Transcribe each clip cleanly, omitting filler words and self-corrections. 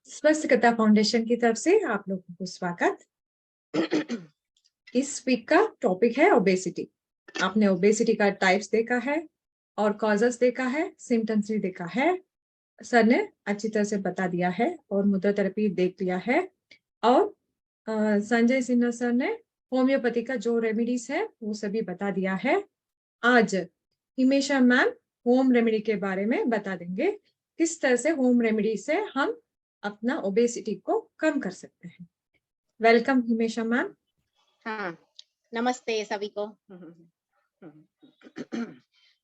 स्वस्थकता foundation की तरफ से आप लोगों को स्वागत। इस वीक का टॉपिक है ओबेसिटी। आपने ओबेसिटी का टाइप्स देखा है और कॉजेस देखा है, सिम्टम्स भी देखा है। सर ने अच्छी तरह से बता दिया है और मुद्रा थेरेपी देख लिया है। और संजय सिन्हा सर ने होम्योपैथी का जो रेमेडीज है वो सभी बता दिया है। आज हिमेशा मैम होम रेमेडी के बारे में बता देंगे, किस तरह से होम रेमेडी से हम अपना ओबेसिटी को कम कर सकते हैं। Welcome Himesha ma'am. हाँ, नमस्ते सभी को।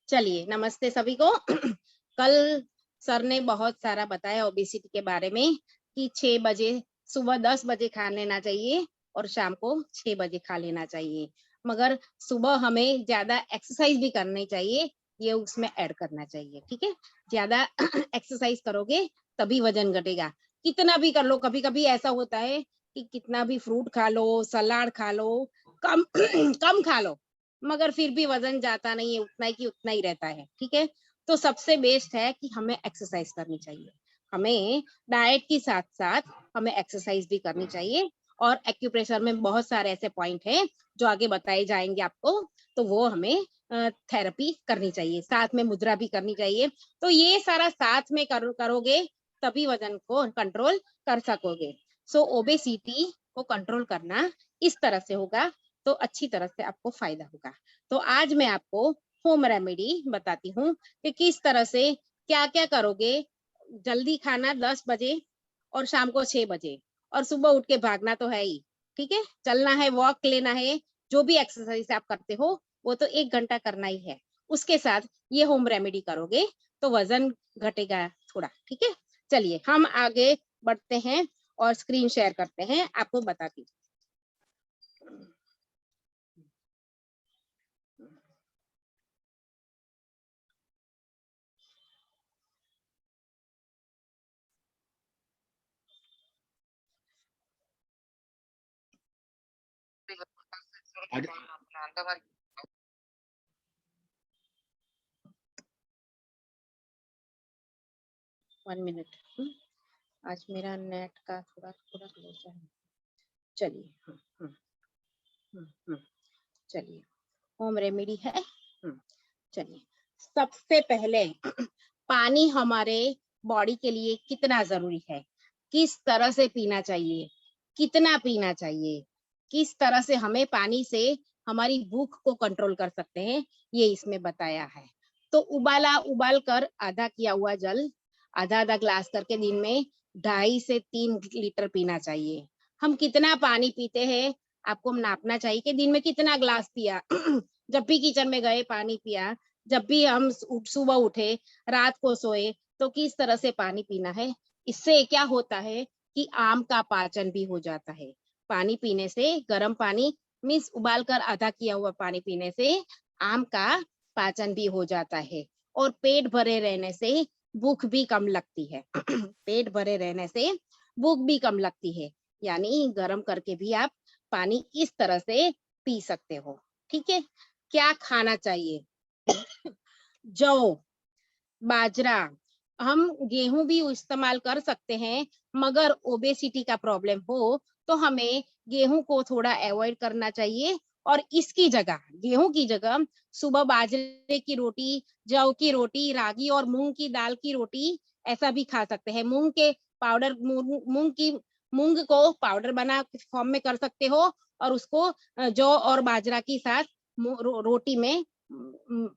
चलिए, नमस्ते सभी को। कल सर ने बहुत सारा बताया ओबेसिटी के बारे में कि 6 बजे सुबह 10 बजे खा लेना चाहिए और शाम को 6 बजे खा लेना चाहिए। मगर सुबह हमें ज्यादा एक्सरसाइज भी करनी चाहिए, ये उसमें ऐड करना चाहिए। ठीक है, ज्यादा एक्सरसाइज करोगे तभी वजन घटेगा। कितना भी कर लो, कभी कभी ऐसा होता है कि कितना भी फ्रूट खा लो, सलाद खा लो, कम कम खा लो, मगर फिर भी वजन जाता नहीं है, उतना ही की उतना ही रहता है। ठीक है, तो सबसे बेस्ट है कि हमें एक्सरसाइज करनी चाहिए। हमें डाइट के साथ साथ हमें एक्सरसाइज भी करनी चाहिए। और एक्यूप्रेशर में बहुत सारे ऐसे पॉइंट हैं जो आगे बताए जाएंगे आपको, तो वो हमें थेरेपी करनी चाहिए, साथ में मुद्रा भी करनी चाहिए। तो ये सारा साथ में करोगे तभी वजन को कंट्रोल कर सकोगे। सो ओबेसिटी को कंट्रोल करना इस तरह से होगा तो अच्छी तरह से आपको फायदा होगा। तो आज मैं आपको होम रेमेडी बताती हूँ कि किस तरह से क्या क्या करोगे। जल्दी खाना 10 बजे और शाम को 6 बजे, और सुबह उठ के भागना तो है ही। ठीक है, चलना है, वॉक लेना है, जो भी एक्सरसाइज आप करते हो वो तो 1 घंटा करना ही है। उसके साथ ये होम रेमेडी करोगे तो वजन घटेगा थोड़ा। ठीक है, चलिए हम आगे बढ़ते हैं और स्क्रीन शेयर करते हैं, आपको बताती हूँ। One minute. आज मेरा नेट का थोड़ा थोड़ा क्लोज है। चलिए। चलिए, होम रेमेडी है। चलिए, सबसे पहले पानी हमारे बॉडी के लिए कितना जरूरी है, किस तरह से पीना चाहिए, कितना पीना चाहिए, किस तरह से हमें पानी से हमारी भूख को कंट्रोल कर सकते हैं, ये इसमें बताया है। तो उबाल कर आधा किया हुआ जल आधा आधा ग्लास करके दिन में 2.5 से 3 लीटर पीना चाहिए। हम कितना पानी पीते हैं आपको नापना चाहिए कि दिन में कितना ग्लास पिया। जब भी किचन में गए पानी पिया, जब भी हम सुबह उठे, रात को सोए, तो किस तरह से पानी पीना है। इससे क्या होता है कि आम का पाचन भी हो जाता है। पानी पीने से, गर्म पानी मीन्स उबाल कर आधा किया हुआ पानी पीने से आम का पाचन भी हो जाता है। और पेट भरे रहने से भूख भी कम लगती है। पेट भरे रहने से भूख भी कम लगती है, यानी गर्म करके भी आप पानी इस तरह से पी सकते हो। ठीक है, क्या खाना चाहिए? जौ, बाजरा, हम गेहूं भी इस्तेमाल कर सकते हैं, मगर ओबेसिटी का प्रॉब्लम हो तो हमें गेहूं को थोड़ा अवॉइड करना चाहिए। और इसकी जगह, गेहूं की जगह सुबह बाजरे की रोटी, जौ की रोटी, रागी और मूंग की दाल की रोटी ऐसा भी खा सकते हैं। मूंग के पाउडर, मूंग को पाउडर बना फॉर्म में कर सकते हो और उसको जौ और बाजरा के साथ रोटी में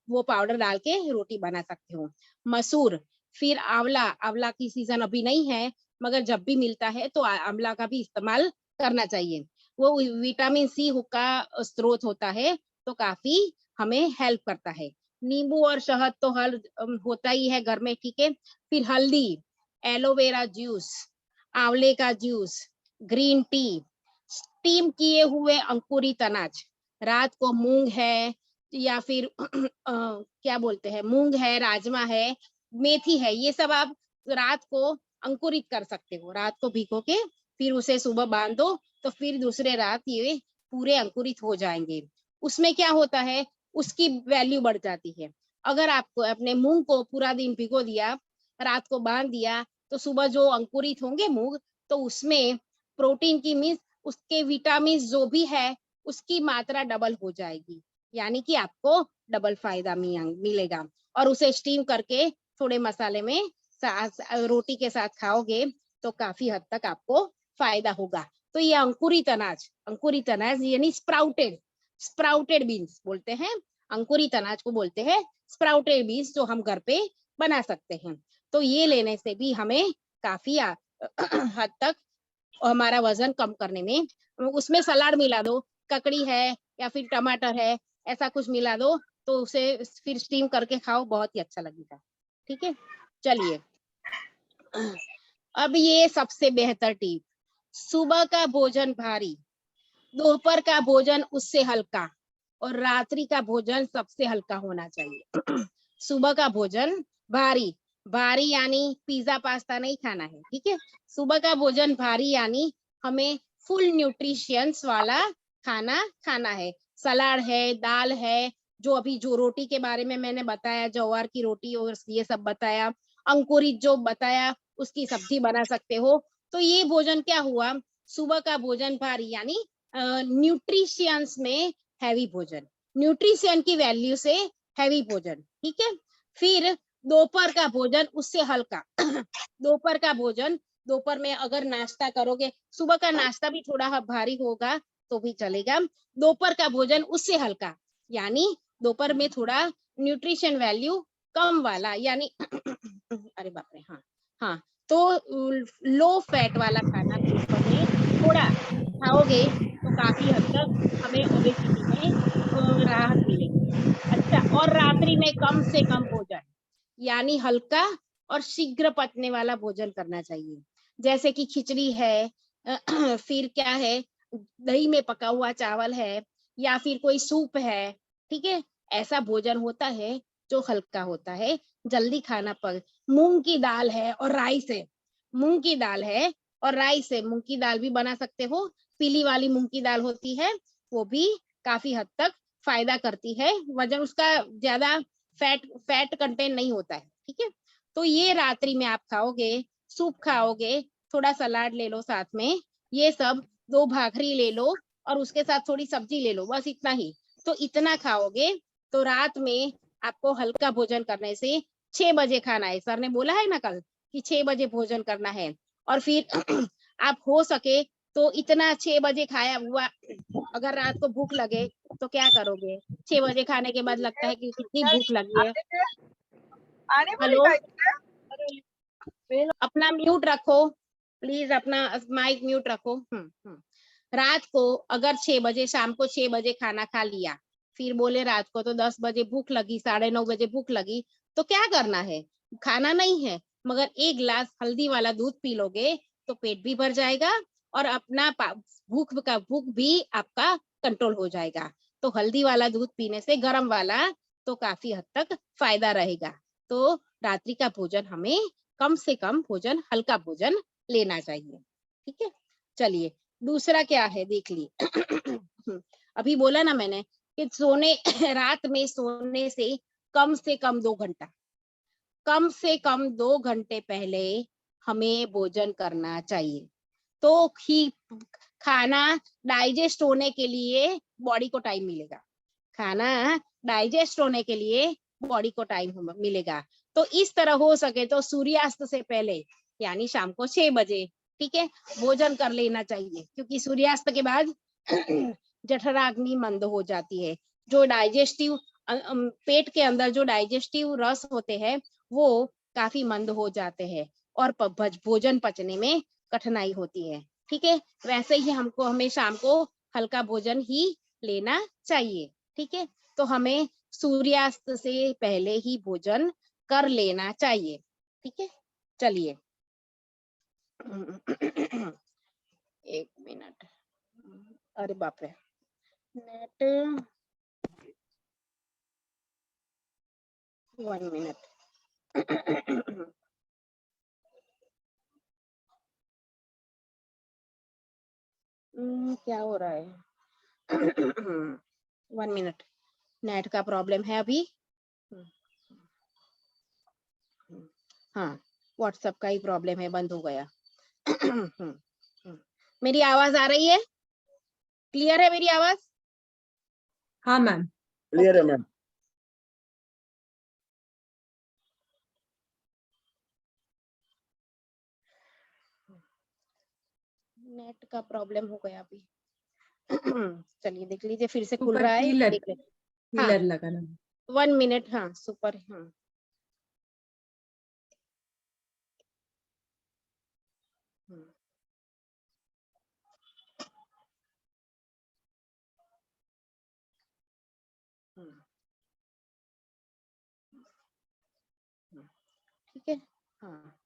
वो पाउडर डाल के रोटी बना सकते हो। मसूर, फिर आंवला, आंवला की सीजन अभी नहीं है, मगर जब भी मिलता है तो आंवला का भी इस्तेमाल करना चाहिए। वो विटामिन सी का स्रोत होता है, तो काफी हमें हेल्प करता है। नींबू और शहद तो हर होता ही है घर में। ठीक है, फिर हल्दी, एलोवेरा जूस, आंवले का जूस, ग्रीन टी, स्टीम किए हुए अंकुरित अनाज, रात को मूंग है या फिर क्या बोलते हैं, मूंग है, राजमा है, मेथी है, ये सब आप रात को अंकुरित कर सकते हो। रात को भिगो के फिर उसे सुबह बांध दो, तो फिर दूसरे रात ये पूरे अंकुरित हो जाएंगे। उसमें क्या होता है, उसकी वैल्यू बढ़ जाती है। अगर आपको अपने मूंग को पूरा दिन भिगो दिया, रात को बांध दिया, तो सुबह जो अंकुरित होंगे मूंग, तो उसमें प्रोटीन की मीन्स उसके विटामिन जो भी है उसकी मात्रा डबल हो जाएगी, यानी कि आपको डबल फायदा मिलेगा। और उसे स्टीम करके थोड़े मसाले में रोटी के साथ खाओगे तो काफी हद तक आपको फायदा होगा। तो ये अंकुरित अनाज यानी स्प्राउटेड बीन्स बोलते हैं, अंकुरित अनाज को बोलते हैं स्प्राउटेड बीन्स, जो हम घर पे बना सकते हैं। तो ये लेने से भी हमें काफी हद तक हमारा वजन कम करने में, उसमें सलाद मिला दो, ककड़ी है या फिर टमाटर है, ऐसा कुछ मिला दो तो उसे फिर स्टीम करके खाओ, बहुत ही अच्छा लगेगा। ठीक है, चलिए अब ये सबसे बेहतर टिप, सुबह का भोजन भारी, दोपहर का भोजन उससे हल्का और रात्रि का भोजन सबसे हल्का होना चाहिए। सुबह का भोजन भारी, भारी यानी पिज्जा पास्ता नहीं खाना है, ठीक है। सुबह का भोजन भारी यानी हमें फुल न्यूट्रिशंस वाला खाना खाना है, सलाद है, दाल है, जो रोटी के बारे में मैंने बताया, ज्वार की रोटी और ये सब बताया, अंकुरित जो बताया उसकी सब्जी बना सकते हो। तो ये भोजन क्या हुआ, सुबह का भोजन भारी यानी न्यूट्रिशियंस में हैवी भोजन, न्यूट्रिशन की वैल्यू से हैवी भोजन, ठीक है। फिर दोपहर का भोजन उससे हल्का। दोपहर का भोजन, दोपहर में अगर नाश्ता करोगे, सुबह का नाश्ता भी थोड़ा भारी होगा तो भी चलेगा, दोपहर का भोजन उससे हल्का यानी दोपहर में थोड़ा न्यूट्रिशन वैल्यू कम वाला, यानी अरे बाप रे, हाँ हाँ, तो लो फैट वाला खाना दोपहर में थोड़ा खाओगे तो काफी हद तक हमें ओबेसिटी में राहत मिलेगी। अच्छा, और रात्रि में कम से कम भोजन यानी हल्का और शीघ्र पचने वाला भोजन करना चाहिए, जैसे कि खिचड़ी है, फिर क्या है, दही में पका हुआ चावल है, या फिर कोई सूप है, ठीक है। ऐसा भोजन होता है जो हल्का होता है, जल्दी खाना पड़। मूंग की दाल है और राइस है, मूंग की दाल है और राइस है, मूंग की दाल भी बना सकते हो, पीली वाली मूंग की दाल होती है, वो भी काफी हद तक फायदा करती है, वजन उसका ज्यादा फैट कंटेंट नहीं होता है, ठीक है। तो ये रात्रि में आप खाओगे, सूप खाओगे, थोड़ा सलाद ले लो साथ में, ये सब, 2 भाखरी ले लो और उसके साथ थोड़ी सब्जी ले लो, बस इतना ही। तो इतना खाओगे तो रात में आपको हल्का भोजन करने से 6 बजे खाना है, सर ने बोला है ना कल कि 6 बजे भोजन करना है। और फिर आप हो सके तो इतना 6 बजे खाया हुआ, अगर रात को भूख लगे तो क्या करोगे, 6 बजे खाने के बाद लगता है कि कितनी भूख लगी है। हेलो, अपना म्यूट रखो प्लीज, अपना माइक म्यूट रखो। रात को अगर 6 बजे, शाम को 6 बजे खाना खा लिया, फिर बोले रात को तो 10 बजे भूख लगी, 9:30 बजे भूख लगी, तो क्या करना है, खाना नहीं है, मगर 1 गिलास हल्दी वाला दूध पी लोगे तो पेट भी भर जाएगा और अपना भूख भी आपका कंट्रोल हो जाएगा। तो हल्दी वाला दूध पीने से, गर्म वाला, तो काफी हद तक फायदा रहेगा। तो रात्रि का भोजन हमें कम से कम भोजन, हल्का भोजन लेना चाहिए, ठीक है। चलिए दूसरा क्या है देख लिए। अभी बोला ना मैंने कि सोने रात में सोने से कम 2 घंटा, कम से कम 2 घंटे पहले हमें भोजन करना चाहिए, तो ही खाना डाइजेस्ट होने के लिए बॉडी को टाइम मिलेगा, खाना डाइजेस्ट होने के लिए बॉडी को टाइम मिलेगा। तो इस तरह हो सके तो सूर्यास्त से पहले यानी शाम को 6 बजे, ठीक है, भोजन कर लेना चाहिए, क्योंकि सूर्यास्त के बाद जठराग्नि मंद हो जाती है, जो डाइजेस्टिव पेट के अंदर जो डाइजेस्टिव रस होते हैं वो काफी मंद हो जाते हैं और भोजन पचने में कठिनाई होती है, ठीक है। वैसे ही हमें शाम को हल्का भोजन ही लेना चाहिए, ठीक है। तो हमें सूर्यास्त से पहले ही भोजन कर लेना चाहिए, ठीक है। चलिए 1 मिनट, अरे बाप रे, नेट, 1 मिनट। क्या हो रहा है? 1 मिनट, नेट का प्रॉब्लम है अभी। हाँ, व्हाट्सएप का ही प्रॉब्लम है, बंद हो गया। मेरी आवाज आ रही है? क्लियर है मेरी आवाज? हाँ मैम। क्लियर है मैम। नेट का प्रॉब्लम हो गया अभी। चलिए देख लीजिए, फिर से खुल सुपर रहा है, कीलर, देख ले। कीलर लगाना। 1 मिनट, हाँ सुपर, हाँ। ठीक है, हाँ।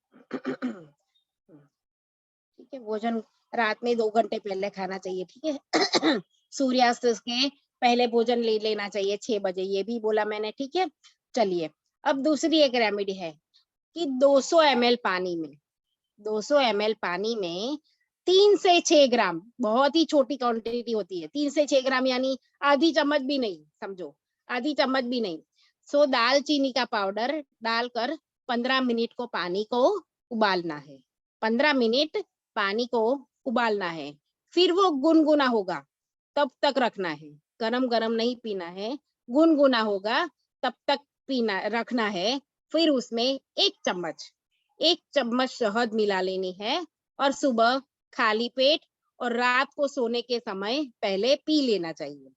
ठीक है, भोजन रात में 2 घंटे पहले खाना चाहिए, ठीक है। सूर्यास्त के पहले भोजन ले लेना चाहिए 6 बजे, ये भी बोला मैंने, ठीक है। चलिए, अब दूसरी एक रेमेडी है कि 200 ml पानी में 200 ml पानी में 3 से 6 ग्राम, बहुत ही छोटी क्वांटिटी होती है, 3 से 6 ग्राम यानी आधी चम्मच भी नहीं, समझो आधी चम्मच भी नहीं। सो दालचीनी का पाउडर डालकर 15 मिनट को पानी को उबालना है। 15 मिनट पानी को उबालना है, फिर वो गुनगुना होगा तब तक रखना है, गरम गरम नहीं पीना है, गुनगुना होगा तब तक पीना रखना है। फिर उसमें 1 चम्मच शहद मिला लेनी है और सुबह खाली पेट और रात को सोने के समय पहले पी लेना चाहिए,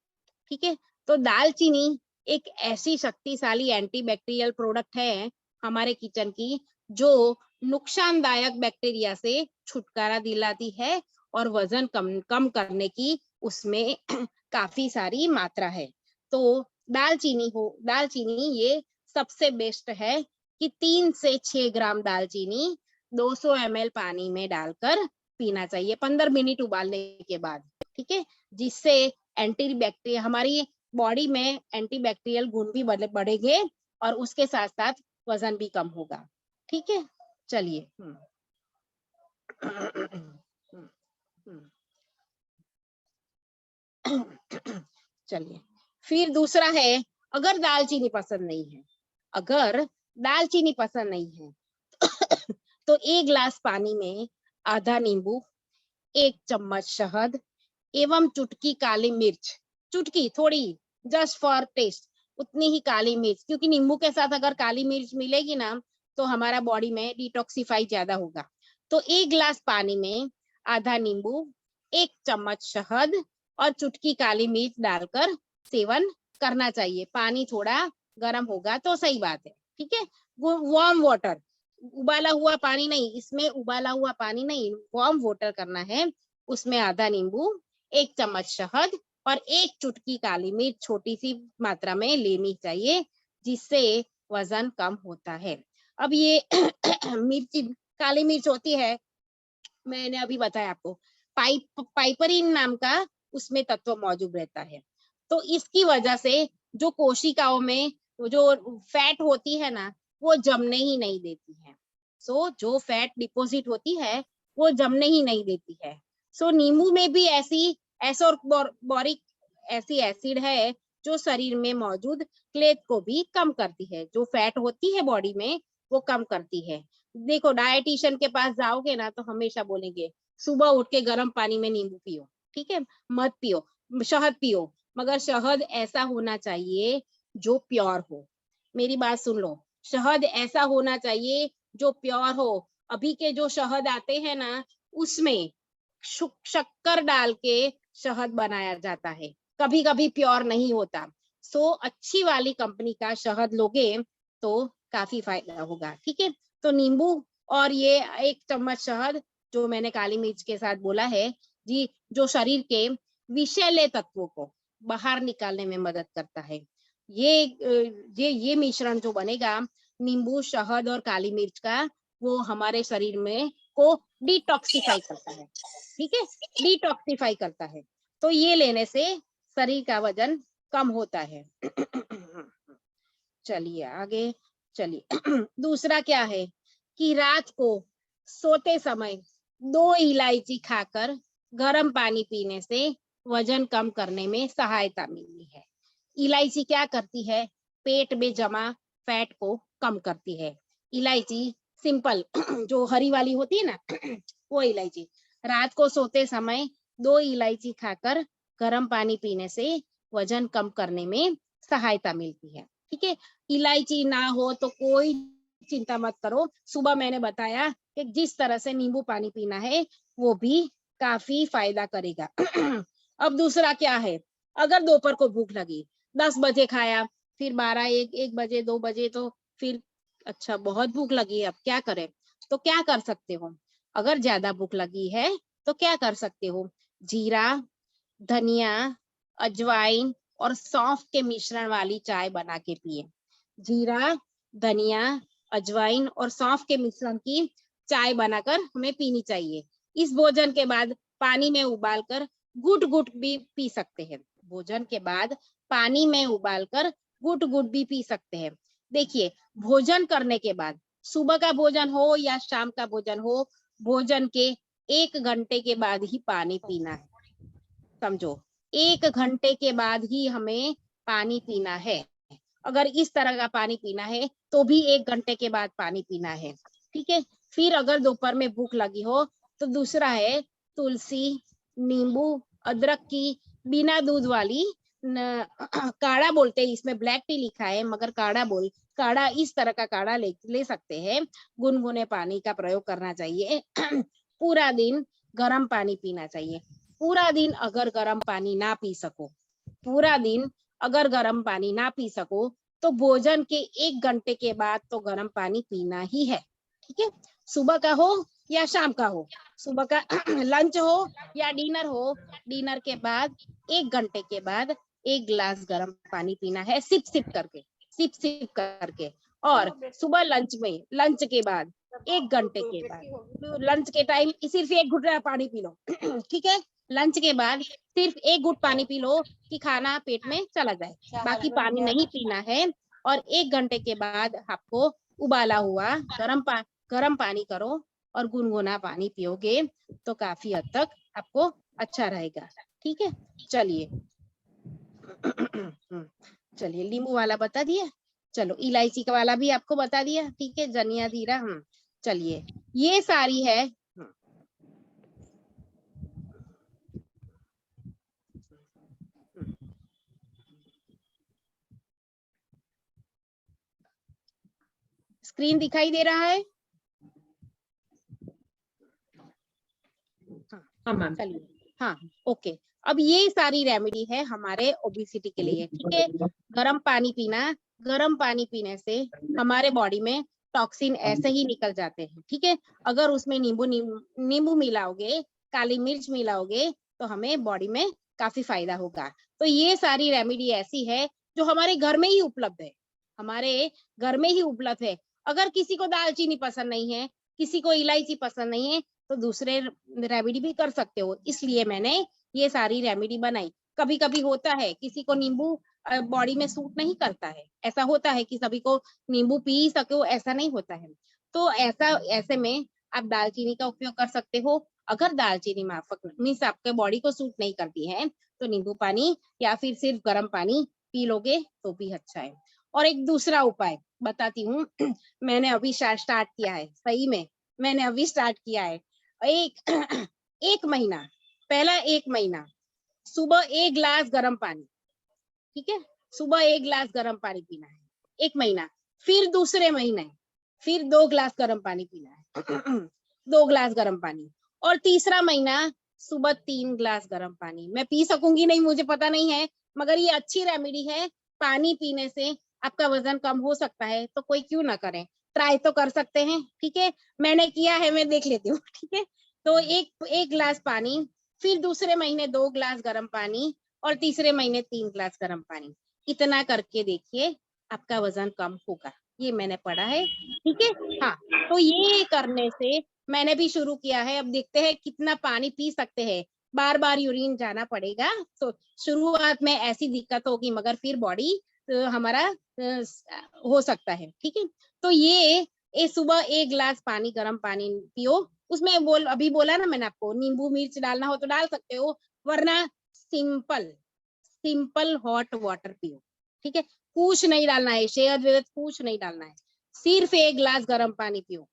ठीक है। तो दालचीनी एक ऐसी शक्तिशाली एंटीबैक्टीरियल प्रोडक्ट है हमारे किचन की, जो नुकसानदायक बैक्टीरिया से छुटकारा दिलाती है और वजन कम करने की उसमें काफी सारी मात्रा है। तो दालचीनी ये सबसे बेस्ट है कि 3 से 6 ग्राम दालचीनी 200 ml पानी में डालकर पीना चाहिए 15 मिनट उबालने के बाद, ठीक है। जिससे एंटीबैक्टीरिया हमारी बॉडी में एंटीबैक्टीरियल गुण भी बढ़ेंगे और उसके साथ साथ वजन भी कम होगा, ठीक है। चलिए, चलिए, फिर दूसरा है, अगर दालचीनी पसंद नहीं है तो 1 गिलास पानी में आधा नींबू, 1 चम्मच शहद एवं चुटकी काली मिर्च, चुटकी थोड़ी, जस्ट फॉर टेस्ट, उतनी ही काली मिर्च, क्योंकि नींबू के साथ अगर काली मिर्च मिलेगी ना तो हमारा बॉडी में डिटॉक्सिफाई ज्यादा होगा। तो 1 गिलास पानी में आधा नींबू, 1 चम्मच शहद और चुटकी काली मिर्च डालकर सेवन करना चाहिए। पानी थोड़ा गर्म होगा तो सही बात है, ठीक है। वार्म वाटर, उबाला हुआ पानी नहीं, इसमें उबाला हुआ पानी नहीं, वार्म वाटर करना है। उसमें आधा नींबू, 1 चम्मच शहद और 1 चुटकी काली मिर्च छोटी सी मात्रा में लेनी चाहिए, जिससे वजन कम होता है। अब ये काली मिर्च होती है, मैंने अभी बताया आपको, पाइपरिन नाम का उसमें तत्व मौजूद रहता है। तो इसकी वजह से जो कोशिकाओं में जो फैट होती है ना, वो जमने ही नहीं देती है। सो जो फैट डिपॉजिट होती है वो जमने ही नहीं देती है। सो नींबू में भी ऐसी बोरिक ऐसी एसिड है जो शरीर में मौजूद क्लेथ को भी कम करती है, जो फैट होती है बॉडी में वो कम करती है। देखो, डायटिशियन के पास जाओगे ना तो हमेशा बोलेंगे सुबह उठ के गर्म पानी में नींबू पियो, ठीक है, मत पियो शहद पियो, मगर शहद ऐसा होना चाहिए जो प्योर हो। मेरी बात सुन लो, शहद ऐसा होना चाहिए जो प्योर हो। अभी के जो शहद आते हैं ना, उसमें शक्कर डाल के शहद बनाया जाता है, कभी कभी प्योर नहीं होता। सो अच्छी वाली कंपनी का शहद लोगे तो काफी फायदा होगा, ठीक है। तो नींबू और ये 1 चम्मच शहद जो मैंने काली मिर्च के साथ बोला है जी, जो शरीर के विषैले तत्वों को बाहर निकालने में मदद करता है। ये मिश्रण जो बनेगा नींबू, शहद और काली मिर्च का, वो हमारे शरीर में को डिटॉक्सिफाई करता है, ठीक है, डिटॉक्सिफाई करता है। तो ये लेने से शरीर का वजन कम होता है। चलिए आगे, चलिए दूसरा क्या है कि रात को सोते समय 2 इलायची खाकर गर्म पानी पीने से वजन कम करने में सहायता मिलती है। इलायची क्या करती है? पेट में जमा फैट को कम करती है। इलायची सिंपल जो हरी वाली होती है ना वो इलायची। रात को सोते समय 2 इलायची खाकर गर्म पानी पीने से वजन कम करने में सहायता मिलती है। ठीक है, इलायची ना हो तो कोई चिंता मत करो। सुबह मैंने बताया कि जिस तरह से नींबू पानी पीना है वो भी काफी फायदा करेगा। अब दूसरा क्या है, अगर दोपहर को भूख लगी, 10 बजे खाया, फिर 12, 1 बजे, 2 बजे, तो फिर अच्छा बहुत भूख लगी है, अब क्या करें? तो क्या कर सकते हो? अगर ज्यादा भूख लगी है तो क्या कर सकते हो? जीरा, धनिया, अजवाइन और सौंफ के मिश्रण वाली चाय बना के पिए। जीरा, धनिया, अजवाइन और सौंफ के मिश्रण की चाय बनाकर हमें पीनी चाहिए। इस भोजन के बाद पानी में उबालकर गुट-गुट भी पी सकते हैं। भोजन के बाद पानी में उबालकर गुट-गुट भी पी सकते हैं। देखिए, भोजन करने के बाद, सुबह का भोजन हो या शाम का भोजन हो, भोजन के 1 घंटे के बाद ही पानी पीना है। समझो, 1 घंटे के बाद ही हमें पानी पीना है। अगर इस तरह का पानी पीना है तो भी 1 घंटे के बाद पानी पीना है। ठीक है, फिर अगर दोपहर में भूख लगी हो तो दूसरा है तुलसी, नींबू, अदरक की बिना दूध वाली काढ़ा बोलते हैं, इसमें ब्लैक टी लिखा है मगर काढ़ा इस तरह का काढ़ा ले सकते हैं। गुनगुने पानी का प्रयोग करना चाहिए। पूरा दिन गर्म पानी पीना चाहिए। पूरा दिन अगर गर्म पानी ना पी सको, पूरा दिन अगर गर्म पानी ना पी सको तो भोजन के 1 घंटे के बाद तो गर्म पानी पीना ही है। ठीक है, सुबह का हो या शाम का हो, सुबह का लंच हो या डिनर हो, डिनर के बाद 1 घंटे के बाद 1 गिलास गर्म पानी पीना है, सिप सिप करके। और सुबह लंच के बाद 1 घंटे के बाद, लंच के टाइम सिर्फ 1 घुट पानी पी लो। ठीक है, लंच के बाद सिर्फ 1 घुट पानी पी लो कि खाना पेट में चला जाए, बाकी पानी नहीं पीना है। और 1 घंटे के बाद आपको उबाला हुआ गर्म पानी करो और गुनगुना पानी पियोगे तो काफी हद तक आपको अच्छा रहेगा। ठीक है, चलिए चलिए नींबू वाला बता दिया, चलो इलायची का वाला भी आपको बता दिया। ठीक है, धनिया, जीरा, चलिए ये सारी है। स्क्रीन दिखाई दे रहा है? हाँ मैम। चलिए, हाँ, ओके। अब ये सारी रेमेडी है हमारे ओबेसिटी के लिए। ठीक है, गर्म पानी पीना, गर्म पानी पीने से हमारे बॉडी में टॉक्सिन ऐसे ही निकल जाते हैं। ठीक है, अगर उसमें नींबू मिलाओगे, काली मिर्च मिलाओगे तो हमें बॉडी में काफी फायदा होगा। तो ये सारी रेमेडी ऐसी है जो हमारे घर में ही उपलब्ध है, हमारे घर में ही उपलब्ध है। अगर किसी को दालचीनी पसंद नहीं है, किसी को इलायची पसंद नहीं है तो दूसरे रेमेडी भी कर सकते हो, इसलिए मैंने ये सारी रेमेडी बनाई। कभी कभी होता है किसी को नींबू बॉडी में सूट नहीं करता है, ऐसा होता है कि सभी को नींबू पी सको ऐसा नहीं होता है। तो ऐसे में आप दालचीनी का उपयोग कर सकते हो। अगर दालचीनी माफक मीन्स आपके बॉडी को सूट नहीं करती है तो नींबू पानी या फिर सिर्फ गर्म पानी पी लोगे तो भी अच्छा है। और एक दूसरा उपाय बताती हूँ। मैंने अभी स्टार्ट किया है, सही में मैंने अभी स्टार्ट किया है। एक महीना, पहला 1 महीना सुबह 1 गिलास गर्म पानी, ठीक है, सुबह 1 गिलास गर्म पानी पीना है 1 महीना। फिर दूसरे महीने फिर 2 गिलास गर्म पानी पीना है 2 गिलास गर्म पानी। और तीसरा महीना सुबह 3 गिलास गर्म पानी। मैं पी सकूंगी नहीं मुझे पता नहीं है, मगर ये अच्छी रेमेडी है। पानी पीने से आपका वजन कम हो सकता है, तो कोई क्यों ना करे, ट्राई तो कर सकते हैं। ठीक है, मैंने किया है, मैं देख लेती हूँ। ठीक है, तो एक गिलास पानी, फिर दूसरे महीने 2 गिलास गर्म पानी और तीसरे महीने 3 गिलास गर्म पानी। इतना करके देखिए आपका वजन कम होगा, ये मैंने पढ़ा है। ठीक है, हाँ, तो ये करने से मैंने भी शुरू किया है। अब देखते हैं कितना पानी पी सकते हैं। बार बार यूरिन जाना पड़ेगा तो शुरुआत में ऐसी दिक्कत होगी, मगर फिर बॉडी हमारा हो सकता है। ठीक है, तो ये सुबह 1 गिलास पानी गर्म पानी पियो। उसमें अभी बोला ना मैंने आपको, नींबू मिर्च डालना हो तो डाल सकते हो, वरना सिंपल हॉट वाटर पियो। ठीक है, कुछ नहीं डालना है, शहद वेद कुछ नहीं डालना है, सिर्फ 1 गिलास गर्म पानी पियो,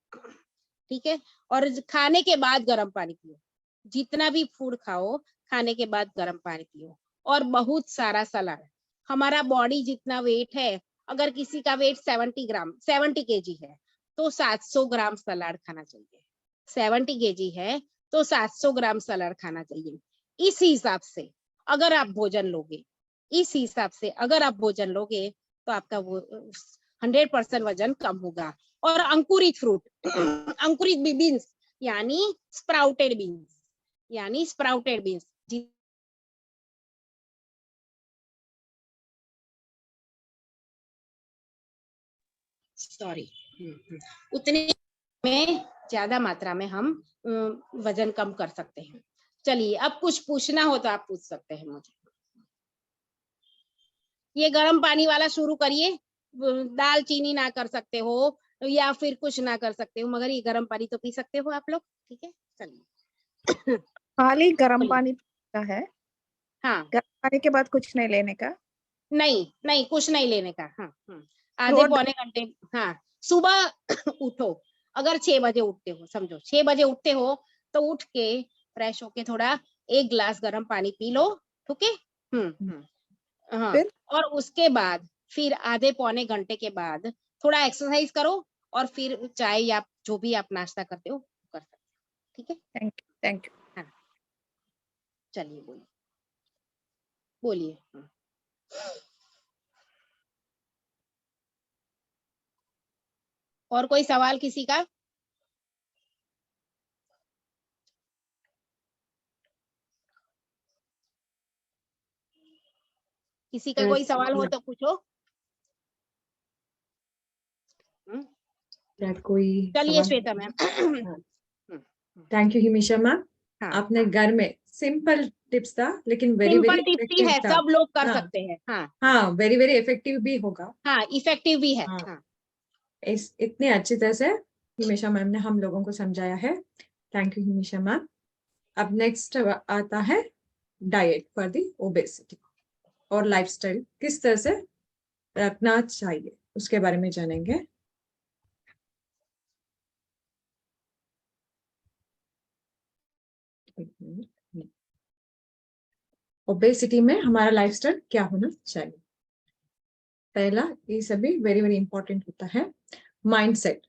ठीक है। और खाने के बाद गर्म पानी पियो, जितना भी फूड खाओ खाने के बाद गर्म पानी पियो। और बहुत सारा सलाद। हमारा बॉडी जितना वेट है, अगर किसी का वेट 70 केजी है तो 700 ग्राम सलाद खाना चाहिए। 70 केजी है तो 700 ग्राम सलाद खाना चाहिए। इस हिसाब से अगर आप भोजन लोगे, इस हिसाब से अगर आप भोजन लोगे तो आपका वो 100% वजन कम होगा। और अंकुरित फ्रूट, अंकुरित बीन्स यानी स्प्राउटेड बीन्स सॉरी, उतने में ज्यादा मात्रा में हम वजन कम कर सकते हैं। चलिए, अब कुछ पूछना हो तो आप पूछ सकते हैं मुझे। ये गर्म पानी वाला शुरू करिए। दाल चीनी ना कर सकते हो या फिर कुछ ना कर सकते हो, मगर ये गर्म पानी तो पी सकते हो आप लोग, ठीक है। चलिए, खाली गर्म पानी का है? हाँ, गर्म पानी के बाद कुछ नहीं लेने का? नहीं कुछ नहीं लेने का। हाँ, आधे पौने घंटे। हाँ, सुबह उठो, अगर 6 बजे उठते हो, समझो 6 बजे उठते हो तो उठ के फ्रेश होके थोड़ा 1 गिलास गर्म पानी पी लो, ठीक है। हाँ, फिर? और उसके बाद फिर आधे पौने घंटे के बाद थोड़ा एक्सरसाइज करो और फिर चाय या जो भी आप नाश्ता करते हो कर सकते हो, ठीक है। Thank you. हाँ, चलिए बोलिए। और कोई सवाल किसी का? किसी का कोई सवाल हो तो पूछो। कोई चलिए Shweta ma'am. Thank you Himesha ma'am. हाँ, आपने घर में सिंपल टिप्स था लेकिन वेरी सिंपल वेरी टिप्स ही इफेक्टिव है, था। सब लोग कर हाँ, सकते हैं। हाँ हाँ, वेरी वेरी इफेक्टिव भी होगा। हाँ, इफेक्टिव भी है। हाँ, हाँ, इस इतने अच्छी तरह से हिमेशा मैम ने हम लोगों को समझाया है। Thank you Himesha ma'am. अब नेक्स्ट आता है डाइट फॉर दी ओबेसिटी और लाइफस्टाइल किस तरह से रखना चाहिए उसके बारे में जानेंगे। ओबेसिटी में हमारा लाइफस्टाइल क्या होना चाहिए? पहला, ये सभी वेरी वेरी इंपॉर्टेंट होता है, माइंडसेट।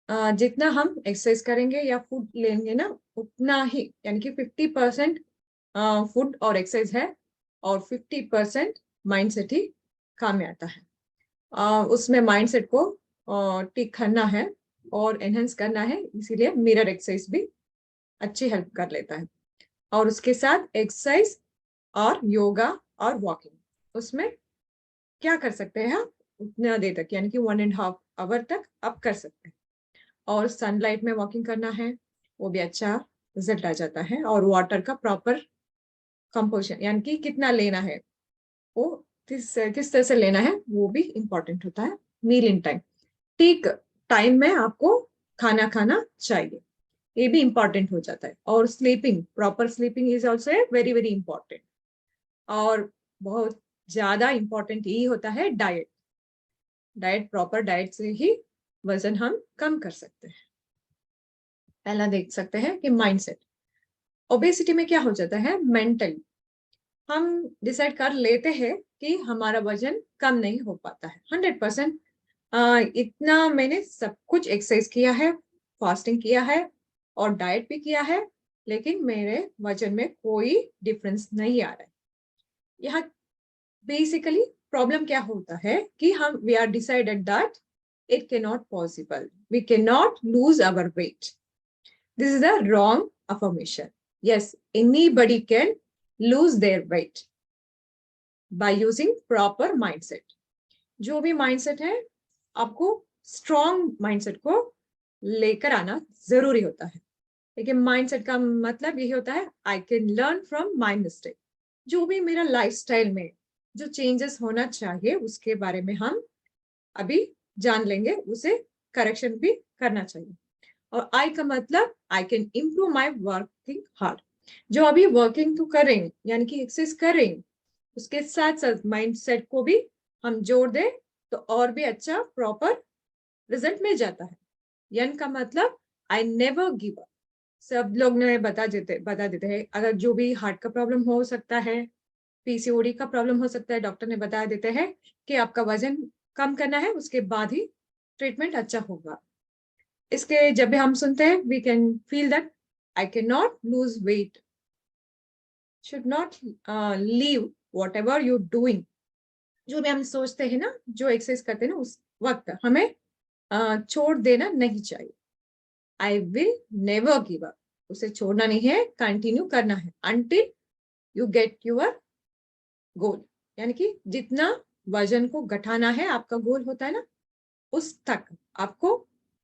जितना हम एक्सरसाइज करेंगे या फूड लेंगे ना, उतना ही, यानी कि 50% फूड और एक्सरसाइज है और 50% माइंडसेट ही काम में आता है। उसमें माइंडसेट को ठीक करना है और एनहेंस करना है, इसीलिए मिरर एक्सरसाइज भी अच्छी हेल्प कर लेता है। और उसके साथ एक्सरसाइज और योगा और वॉकिंग, उसमें क्या कर सकते हैं आप उतना देर तक, यानी कि 1.5 आवर तक आप कर सकते हैं। और सनलाइट में वॉकिंग करना है, वो भी अच्छा रिजल्ट आ जाता है। और वाटर का प्रॉपर कंपोजिशन, यानी कि कितना लेना है, वो किस तरह से लेना है, वो भी इंपॉर्टेंट होता है। मील इन टाइम, ठीक टाइम में आपको खाना खाना चाहिए, ये भी इंपॉर्टेंट हो जाता है। और sleeping, proper sleeping is also very very important. और बहुत ज्यादा इंपॉर्टेंट यही होता है डाइट। प्रॉपर डाइट से ही वजन हम कम कर सकते हैं। पहला देख सकते हैं कि माइंडसेट। ओबेसिटी में क्या हो जाता है, मेंटली हम डिसाइड कर लेते हैं कि हमारा वजन कम नहीं हो पाता है 100%। इतना मैंने सब कुछ एक्सरसाइज किया है, फास्टिंग किया है और डाइट भी किया है, लेकिन मेरे वजन में कोई डिफरेंस नहीं आ रहा है। यहाँ बेसिकली प्रॉब्लम क्या होता है कि हम we are decided that it cannot possible, we cannot lose our weight. This is a wrong affirmation. Yes, anybody can lose their weight by using proper mindset. जो भी mindset है, आपको strong mindset को लेकर आना जरूरी होता है। लेकिन mindset का मतलब यही होता है I can learn from my mistake. जो भी मेरा लाइफस्टाइल में जो चेंजेस होना चाहिए उसके बारे में हम अभी जान लेंगे, उसे करेक्शन भी करना चाहिए। और आई का मतलब I can improve my working hard. जो अभी वर्किंग तो करें, यानी कि एक्सरसाइज करें, उसके साथ साथ माइंड सेट को भी हम जोड़ दें तो और भी अच्छा प्रॉपर रिजल्ट मिल जाता है। यन का मतलब आई नेवर गिव अप। सब लोग ने बता देते हैं, अगर जो भी हार्ट का प्रॉब्लम हो सकता है, पीसीओडी का प्रॉब्लम हो सकता है, डॉक्टर ने बता देते हैं कि आपका वजन कम करना है, उसके बाद ही ट्रीटमेंट अच्छा होगा। इसके जब भी हम सुनते हैं, we can feel that I can not lose weight, should not leave whatever you doing. जो भी हम सोचते हैं ना, जो एक्सरसाइज करते हैं ना, उस वक्त हमें छोड़ देना नहीं चाहिए। I will never give up, उसे छोड़ना नहीं है, कंटिन्यू करना है until you get your goal. यानी कि जितना वजन को घटाना है, आपका गोल होता है ना, उस तक आपको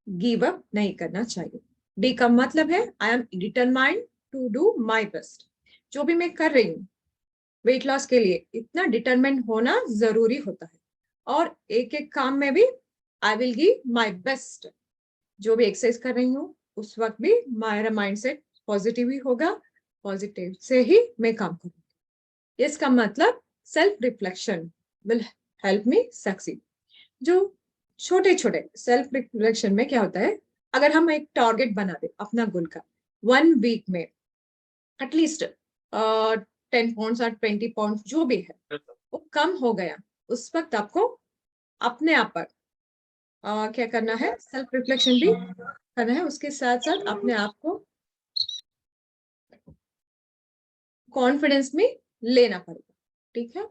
गिव अप नहीं करना चाहिए। डी का मतलब है I am determined to do my best. जो भी मैं कर रही हूँ वेट लॉस के लिए, इतना डिटरमाइंड होना जरूरी होता है। और एक एक काम में भी I will give my best. जो भी एक्सरसाइज कर रही हूँ उस वक्त भी मेरा माइंडसेट पॉजिटिव ही होगा, पॉजिटिव से ही मैं काम करूंगी। इसका मतलब self reflection will help me succeed. जो छोटे छोटे सेल्फ रिफ्लेक्शन में क्या होता है, अगर हम एक टारगेट बना दे अपना गोल का, 1 वीक में एटलीस्ट 10 पाउंड और 20 पाउंड जो भी है वो कम हो गया, उस वक्त आपको अपने आप पर क्या करना है, सेल्फ रिफ्लेक्शन भी करना है, उसके साथ साथ अपने आप को कॉन्फिडेंस में लेना पड़ेगा। ठीक है।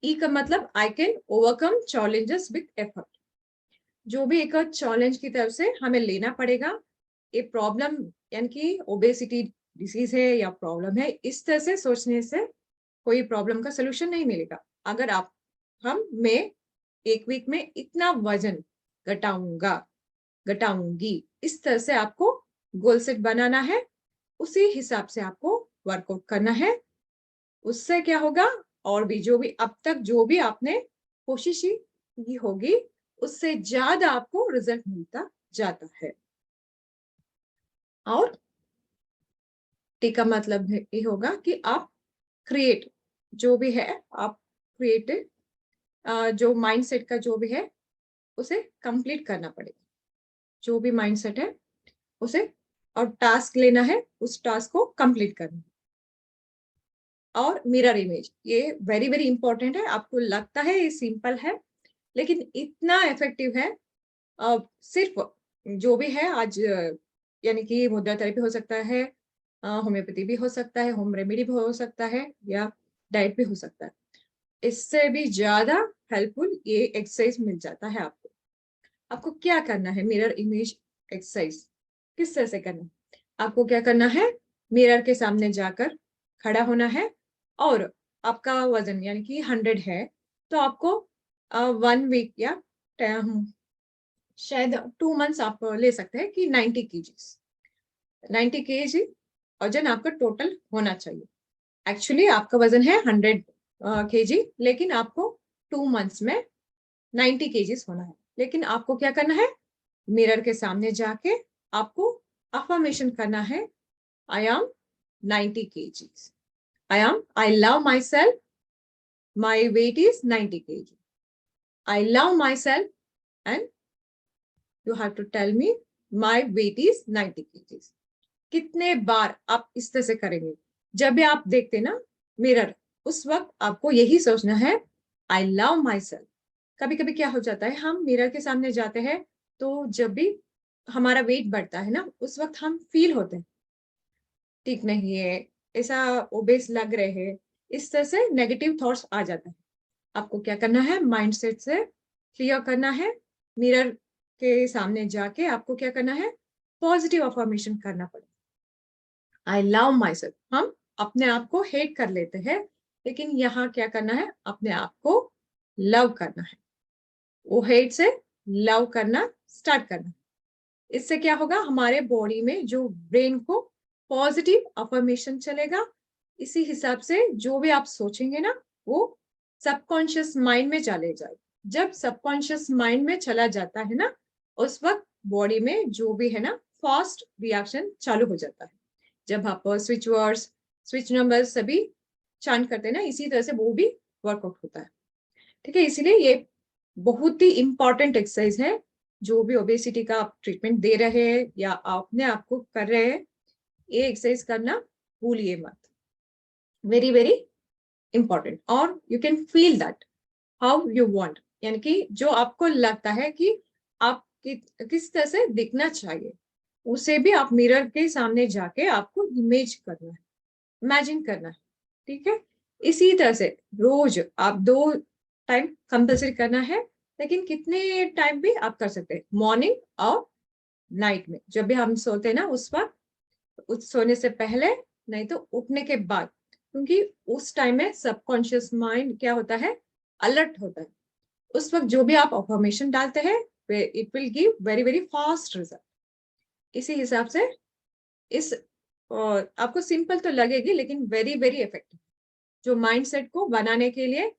ई का मतलब I can overcome challenges with effort. जो भी एक चैलेंज की तरफ से हमें लेना पड़ेगा। ये प्रॉब्लम यानी कि ओबेसिटी डिसीज है या प्रॉब्लम है, इस तरह से सोचने से कोई प्रॉब्लम का सोल्यूशन नहीं मिलेगा। अगर मैं 1 वीक में इतना वजन घटाऊंगी, इस तरह से आपको गोल सेट बनाना है, उसी हिसाब से आपको वर्कआउट करना है। उससे क्या होगा, और भी जो भी अब तक जो भी आपने कोशिश की होगी, उससे ज्यादा आपको रिजल्ट मिलता जाता है। और टी का मतलब ये होगा कि आप क्रिएट जो भी है, आप क्रिएटिव जो माइंडसेट का जो भी है उसे कंप्लीट करना पड़ेगा। जो भी माइंडसेट है उसे, और टास्क लेना है, उस टास्क को कंप्लीट करना है। और मिरर इमेज, ये वेरी वेरी इंपॉर्टेंट है। आपको लगता है ये सिंपल है, लेकिन इतना इफेक्टिव है। सिर्फ जो भी है आज यानी कि मुद्रा थेरेपी हो सकता है, होम्योपैथी भी हो सकता है, होम रेमेडी भी हो सकता है, या डाइट भी हो सकता है। इससे भी ज्यादा हेल्पफुल ये एक्सरसाइज मिल जाता है आपको। आपको क्या करना है, मिरर इमेज एक्सरसाइज किस तरह से करना है। आपको क्या करना है, मिरर के सामने जाकर खड़ा होना है, और आपका वजन यानी कि 100 है, तो आपको 1 वीक या शायद 2 मंथ्स आप ले सकते हैं कि 90 केजीज 90 केजी वजन आपका टोटल होना चाहिए। एक्चुअली आपका वजन है 100 केजी, लेकिन आपको 2 मंथ्स में 90 केजीज होना है। लेकिन आपको क्या करना है, मिरर के सामने जाके आपको अफर्मेशन करना है, I am 90 kgs, I love my self, my weight is 90 kg, I love my self, and you have to tell me my weight is 90 kgs. कितने बार आप इस तरह से करेंगे, जब भी आप देखते ना मिरर, उस वक्त आपको यही सोचना है, आई लव माई सेल्फ। कभी कभी क्या हो जाता है, हम मिरर के सामने जाते हैं, तो जब भी हमारा वेट बढ़ता है ना, उस वक्त हम फील होते हैं ठीक नहीं है, ऐसा ओबेस लग रहे हैं, इस तरह से नेगेटिव थॉट्स आ जाता है। आपको क्या करना है, माइंडसेट से क्लियर करना है। मिरर के सामने जाके आपको क्या करना है, पॉजिटिव अफर्मेशन करना पड़ेगा। आई लव माई सेल्फ। हम अपने आप को हेट कर लेते हैं, लेकिन यहाँ क्या करना है, अपने आप को लव करना है। वो हेट से लव करना स्टार्ट करना। इससे क्या होगा, हमारे बॉडी में जो ब्रेन को पॉजिटिव अफर्मेशन चलेगा, इसी हिसाब से जो भी आप सोचेंगे ना, वो सबकॉन्शियस माइंड में चले जाए। जब सबकॉन्शियस माइंड में चला जाता है ना, उस वक्त बॉडी में जो भी है ना, फास्ट रिएक्शन चालू हो जाता है। जब आप स्विच वर्ड्स, स्विच नंबर सभी चांट करते हैं ना, इसी तरह से वो भी वर्कआउट होता है। ठीक है, इसीलिए ये बहुत ही इंपॉर्टेंट एक्सरसाइज है, जो भी ओबेसिटी का आप ट्रीटमेंट दे रहे हैं या आपने आपको कर रहे हैं, ये एक्सरसाइज करना भूलिए मत, वेरी वेरी इंपॉर्टेंट। और you can feel that how you want, यानी कि जो आपको लगता है कि आप किस तरह से दिखना चाहिए, उसे भी आप मिरर के सामने जाके आपको इमेज करना है, इमेजिन करना है, ठीक है। इसी तरह से रोज आप 2 टाइम कंपल्सरी करना है, लेकिन कितने टाइम भी आप कर सकते हैं, मॉर्निंग और नाइट में। जब भी हम सोते हैं ना उस वक्त, सोने से पहले नहीं तो उठने के बाद, क्योंकि उस टाइम में सबकॉन्शियस माइंड क्या होता है, अलर्ट होता है। उस वक्त जो भी आप अफर्मेशन डालते हैं, it will give very very fast result. इसी हिसाब से इस आपको सिंपल तो लगेगी, लेकिन वेरी वेरी इफेक्टिव। जो माइंडसेट को बनाने के लिए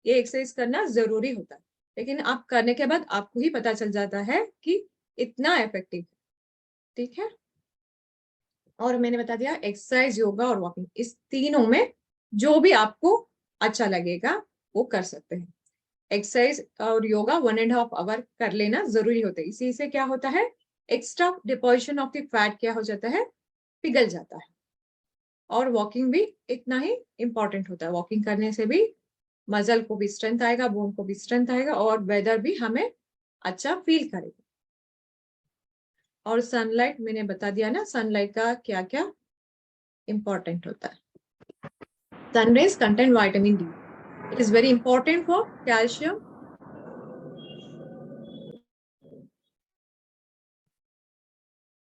ये एक्सरसाइज करना जरूरी होता है, लेकिन आप करने के बाद आपको ही पता चल जाता है कि इतना इफेक्टिव, ठीक है। और मैंने बता दिया एक्सरसाइज, योगा और वॉकिंग, इस तीनों में जो भी आपको अच्छा लगेगा वो कर सकते हैं। एक्सरसाइज और योगा 1.5 आवर कर लेना जरूरी होता है। इसी से क्या होता है, extra deposition of the fat क्या हो जाता है, पिघल जाता है। और वॉकिंग भी इतना ही इंपॉर्टेंट होता है। वॉकिंग करने से भी मसल को भी स्ट्रेंथ आएगा, बोन को भी स्ट्रेंथ आएगा, और वेदर भी हमें अच्छा फील करेगा। और सनलाइट मैंने बता दिया ना, सनलाइट का क्या क्या इंपॉर्टेंट होता है। Sun rays contain vitamin D, it is very important for calcium,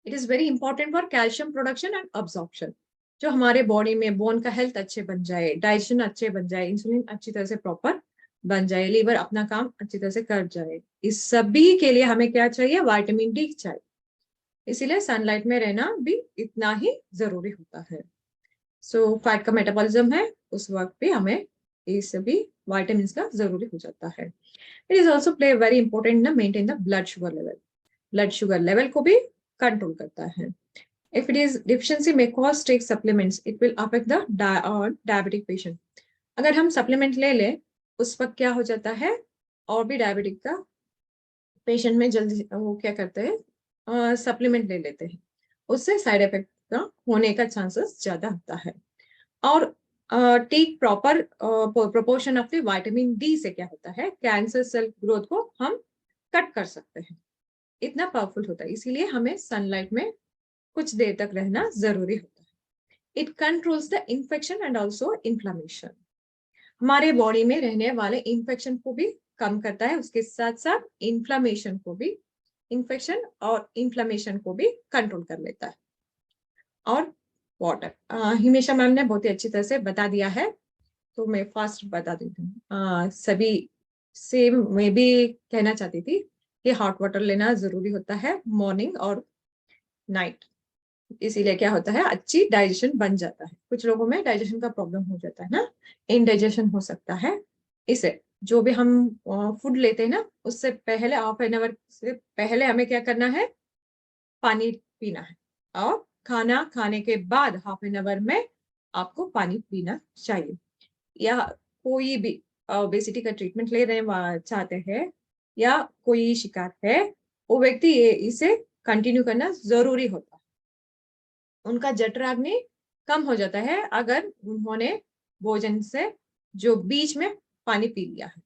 it is very important for calcium production and absorption. जो हमारे बॉडी में बोन का हेल्थ अच्छे बन जाए, डाइजेशन अच्छे बन जाए, इंसुलिन अच्छी तरह से प्रॉपर बन जाए, लीवर अपना काम अच्छी तरह से कर जाए, इस सभी के लिए हमें क्या चाहिए, विटामिन डी चाहिए। इसीलिए सनलाइट में रहना भी इतना ही जरूरी होता है। सो फैट का मेटाबॉलिज्म है, उस वक्त भी हमें ये सभी विटामिन का जरूरी हो जाता है। It is also play very important ना maintain the blood sugar level, blood sugar level को भी कंट्रोल करता है। If it is deficiency may cause take supplements, it will affect the diabetic patient. अगर हम सप्लीमेंट ले लें उस वक्त क्या हो जाता है, और भी डायबिटिक का पेशेंट में जल्दी वो क्या करते हैं, सप्लीमेंट ले लेते हैं, उससे साइड इफेक्ट का होने का चांसेस ज्यादा होता है। और take proper proportion of the vitamin D से क्या होता है, कैंसर सेल ग्रोथ को हम कट कर सकते हैं, इतना पावरफुल होता है। इसीलिए हमें सनलाइट में कुछ देर तक रहना जरूरी होता है। It controls the infection and also inflammation, हमारे बॉडी में रहने वाले इंफेक्शन को भी कम करता है, उसके साथ साथ इन्फ्लामेशन को भी, इन्फेक्शन और इन्फ्लामेशन को भी कंट्रोल कर लेता है। और वाटर, हिमेशा मैम ने बहुत ही अच्छी तरह से बता दिया है, तो मैं फास्ट बता देती हूँ। सभी सेम मैं भी कहना चाहती थी कि हॉट वाटर लेना जरूरी होता है मॉर्निंग और नाइट, इसीलिए क्या होता है, अच्छी डाइजेशन बन जाता है। कुछ लोगों में डाइजेशन का प्रॉब्लम हो जाता है ना, इनडाइजेशन हो सकता है। इसे जो भी हम फूड लेते हैं ना, उससे पहले हाफ एन आवर से पहले हमें क्या करना है, पानी पीना है। और खाना खाने के बाद हाफ एन आवर में आपको पानी पीना चाहिए। या कोई भी ओबेसिटी का ट्रीटमेंट ले रहे चाहते हैं या कोई शिकायत है, वो व्यक्ति इसे कंटिन्यू करना जरूरी होता है। उनका जठराग्नि कम हो जाता है अगर उन्होंने भोजन से जो बीच में पानी पी लिया है।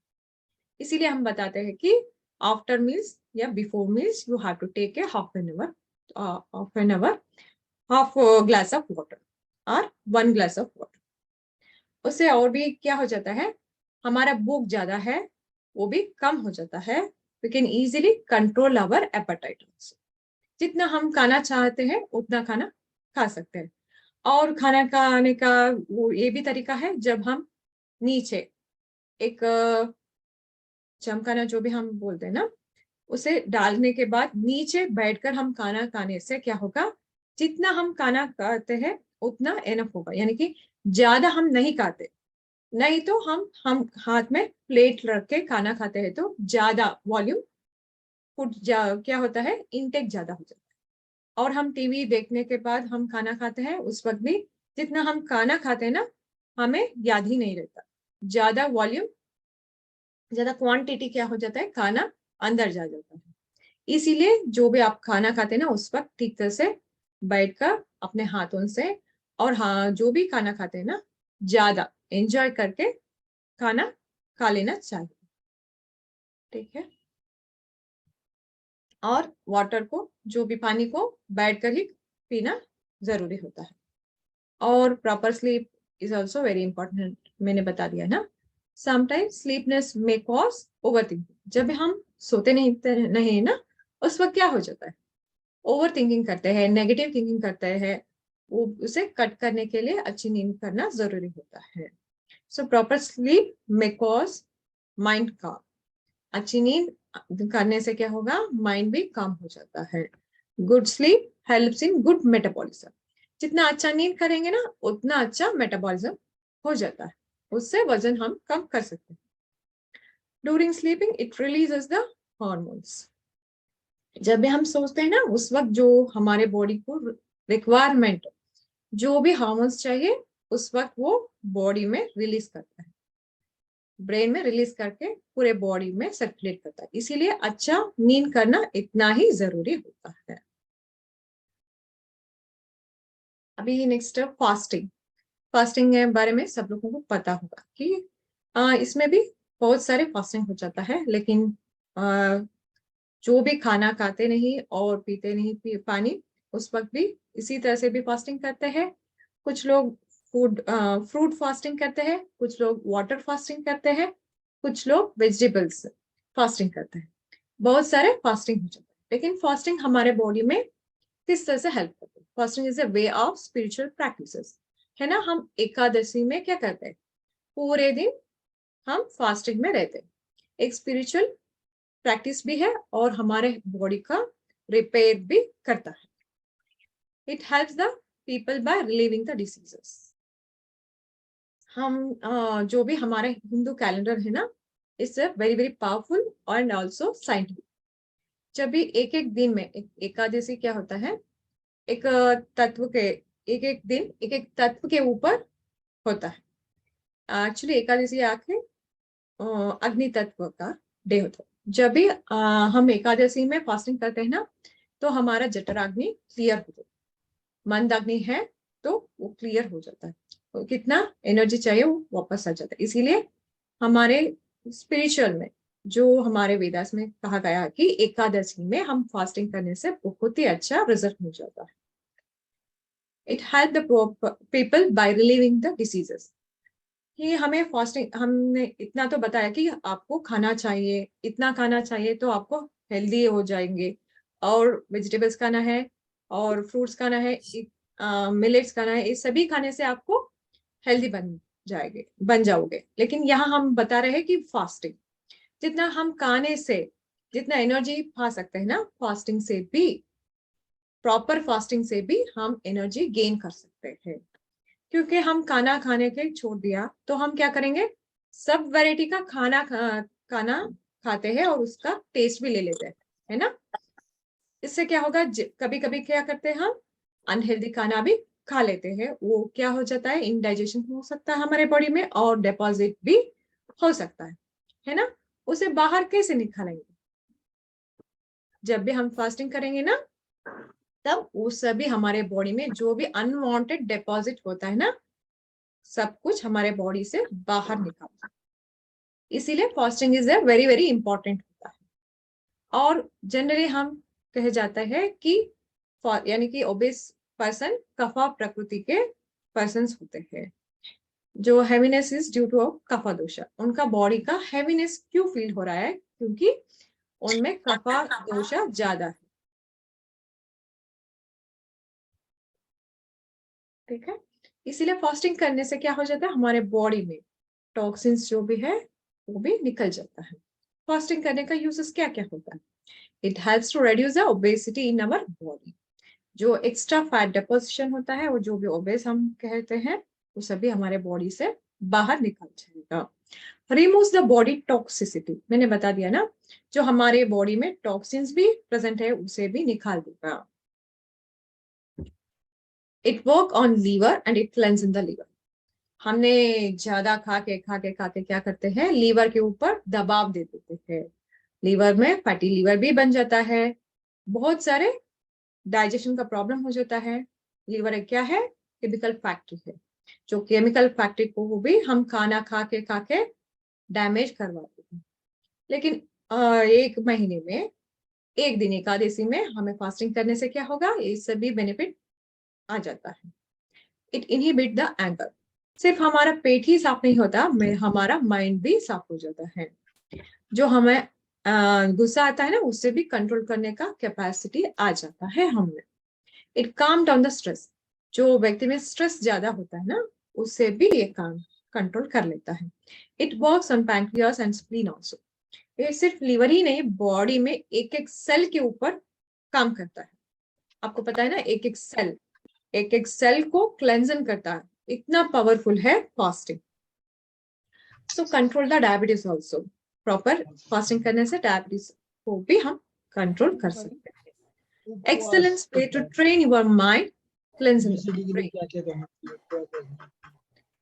इसीलिए हम बताते हैं कि आफ्टर मील्स या before meals you have to take a half an hour half glass of water और 1 ग्लास ऑफ वाटर। उससे और भी क्या हो जाता है, हमारा भूख ज्यादा है वो भी कम हो जाता है। We can easily control our appetite. जितना हम खाना चाहते हैं उतना खाना खा सकते हैं। और खाना खाने का वो ये भी तरीका है, जब हम नीचे एक चमकाना जो भी हम बोलते हैं ना, उसे डालने के बाद नीचे बैठकर हम खाना खाने से क्या होगा, जितना हम खाना खाते हैं उतना एनफ होगा, यानी कि ज्यादा हम नहीं खाते। नहीं तो हम हाथ में प्लेट रख के खाना खाते हैं तो ज्यादा वॉल्यूम फूड क्या होता है, इनटेक ज्यादा हो जाता है। और हम टीवी देखने के बाद हम खाना खाते हैं, उस वक्त भी जितना हम खाना खाते हैं ना, हमें याद ही नहीं रहता। ज्यादा वॉल्यूम, ज्यादा क्वांटिटी क्या हो जाता है, खाना अंदर जा जाता है। इसीलिए जो भी आप खाना खाते हैं ना उस वक्त ठीक तरह से बैठकर अपने हाथों से, और हाँ जो भी खाना खाते हैं ना ज्यादा एंजॉय करके खाना खा लेना चाहिए, ठीक है। और वाटर को, जो भी पानी को बैठकर ही पीना जरूरी होता है। और proper sleep is also very important, मैंने बता दिया ना। Sometimes sleepiness may cause overthinking. जब हम सोते नहीं ना उस वक्त क्या हो जाता है, ओवर थिंकिंग करते हैं, नेगेटिव थिंकिंग करते हैं। वो उसे कट करने के लिए अच्छी नींद करना जरूरी होता है। So proper sleep may cause mind काम। अच्छी नींद करने से क्या होगा, माइंड भी काम हो जाता है। Good sleep helps in good metabolism. जितना अच्छा नींद करेंगे ना उतना अच्छा मेटाबॉलिज्म हो जाता है, उससे वजन हम कम कर सकते हैं। During sleeping it releases the hormones. जब भी हम सोचते हैं ना उस वक्त जो हमारे बॉडी को रिक्वायरमेंट, जो भी हार्मोन्स चाहिए उस वक्त वो बॉडी में रिलीज करता है, ब्रेन में रिलीज करके पूरे बॉडी में सर्कुलेट करता है। इसीलिए अच्छा नींद करना इतना ही जरूरी होता है। अभी नेक्स्ट फास्टिंग। फास्टिंग के बारे में सब लोगों को पता होगा कि इसमें भी बहुत सारे फास्टिंग हो जाता है, लेकिन जो भी खाना खाते नहीं और पीते नहीं पानी उस वक्त भी इसी तरह से भी फास्टिंग करते हैं। कुछ लोग फ्रूट फास्टिंग करते हैं, कुछ लोग वाटर फास्टिंग करते हैं, कुछ लोग वेजिटेबल्स फास्टिंग करते हैं। बहुत सारे फास्टिंग हो जाते हैं, लेकिन फास्टिंग हमारे बॉडी में किस तरह से हेल्प करते हैं। Fasting is a way of spiritual practices, है ना। हम एकादशी में क्या करते हैं, पूरे दिन हम फास्टिंग में रहते हैं। एक स्पिरिचुअल प्रैक्टिस भी है और हमारे बॉडी का रिपेयर भी करता है। It helps the people by relieving the diseases. हम जो भी हमारे हिंदू कैलेंडर है ना, it's very very powerful and also scientific. जब भी एक एक दिन में एकादशी क्या होता है, एक तत्व के एक एक दिन एक एक तत्व के ऊपर होता है। एक्चुअली एकादशी आके अग्नि तत्व का डे होता है। जब भी हम एकादशी में फास्टिंग करते हैं ना तो हमारा जठराग्नि क्लियर हो जाता है। मंद अग्नि है तो वो क्लियर हो जाता है, तो कितना एनर्जी चाहिए वो वापस आ जाता है। इसीलिए हमारे स्पिरिचुअल में जो हमारे वेदास में कहा गया कि एकादशी में हम फास्टिंग करने से बहुत ही अच्छा रिजल्ट मिल जाता है। It help the people by relieving the diseases. कि हमें फास्टिंग, हमने इतना तो बताया कि आपको खाना चाहिए, इतना खाना चाहिए तो आपको हेल्दी हो जाएंगे, और वेजिटेबल्स खाना है और फ्रूट्स खाना है, मिलेट्स खाना है, इस सभी खाने से आपको हेल्दी बन जाओगे। लेकिन यहाँ हम बता रहे हैं कि फास्टिंग, जितना हम खाने से जितना एनर्जी पा सकते हैं ना, फास्टिंग से भी, प्रॉपर फास्टिंग से भी हम एनर्जी गेन कर सकते हैं। क्योंकि हम खाना खाने के छोड़ दिया तो हम क्या करेंगे, सब वैरायटी का खाना खाते हैं और उसका टेस्ट भी ले लेते हैं, है ना। इससे क्या होगा, कभी कभी क्या करते हैं हम अनहेल्दी खाना भी खा लेते हैं, वो क्या हो जाता है, इनडाइजेशन हो सकता है हमारे बॉडी में और डिपॉजिट भी हो सकता है ना। उसे बाहर कैसे निकालेंगे, जब भी हम फास्टिंग करेंगे ना तब वो सभी हमारे बॉडी में जो भी अनवांटेड डिपॉजिट होता है ना, सब कुछ हमारे बॉडी से बाहर निकालता है। इसीलिए fasting is a very very important होता है। और जनरली हम कहे जाता है कि यानी कि ओबेस पर्सन कफा प्रकृति के पर्सन होते हैं। जो हैवीनेस इज ड्यू टू कफा दोषा, उनका बॉडी का हैवीनेस क्यों फील हो रहा है, क्योंकि उनमें कफा दोषा ज्यादा है, ठीक है। इसीलिए फास्टिंग करने से क्या हो जाता है, हमारे बॉडी में टॉक्सिन्स जो भी है वो भी निकल जाता है। फास्टिंग करने का यूजेस क्या क्या होता है, it helps to reduce the obesity in our body. जो एक्स्ट्रा फैट डिपोजिशन होता है, वो जो भी ओबेस हम कहते हैं वो सभी हमारे बॉडी से बाहर निकल जाएगा। रिमूव्स द बॉडी टॉक्सिसिटी, मैंने बता दिया ना, जो हमारे बॉडी में टॉक्सिन्स भी प्रेजेंट है उसे भी निकाल देगा। It work on liver and it cleanse in the liver. हमने ज्यादा खा के क्या करते हैं, लीवर के ऊपर दबाव दे देते हैं, लीवर में फैटी लीवर भी बन जाता है, बहुत सारे डाइजेशन का प्रॉब्लम हो जाता है। लीवर एक क्या है? केमिकल फैक्ट्री है, जो केमिकल फैक्ट्री को वो भी हम खाना खा के डैमेज करवाते हैं। लेकिन एक महीने में एक दिन एकादशी में हमें फास्टिंग करने से क्या होगा? ये सभी बेनिफिट आ जाता है। It inhibit the anger. सिर्फ हमारा पेट ही साफ नहीं होता, हमारा माइंड भी साफ हो जाता है। जो हमें गुस्सा आता है ना, उससे भी कंट्रोल करने का कैपेसिटी आ जाता है हमें। It calm down the stress. जो व्यक्ति में स्ट्रेस ज्यादा होता है ना, उससे भी ये काम कंट्रोल कर लेता है। It works on pancreas and spleen also. ये सिर्फ लीवर ही नहीं, बॉडी में एक एक सेल के ऊपर काम करता है। आपको पता है ना, एक एक सेल को क्लेंजन करता है, इतना पावरफुल है fasting. So control the diabetes also. Proper fasting करने से डायबिटीज को भी हम कंट्रोल कर सकते हैं। Excellence way to train your mind, cleansing brain.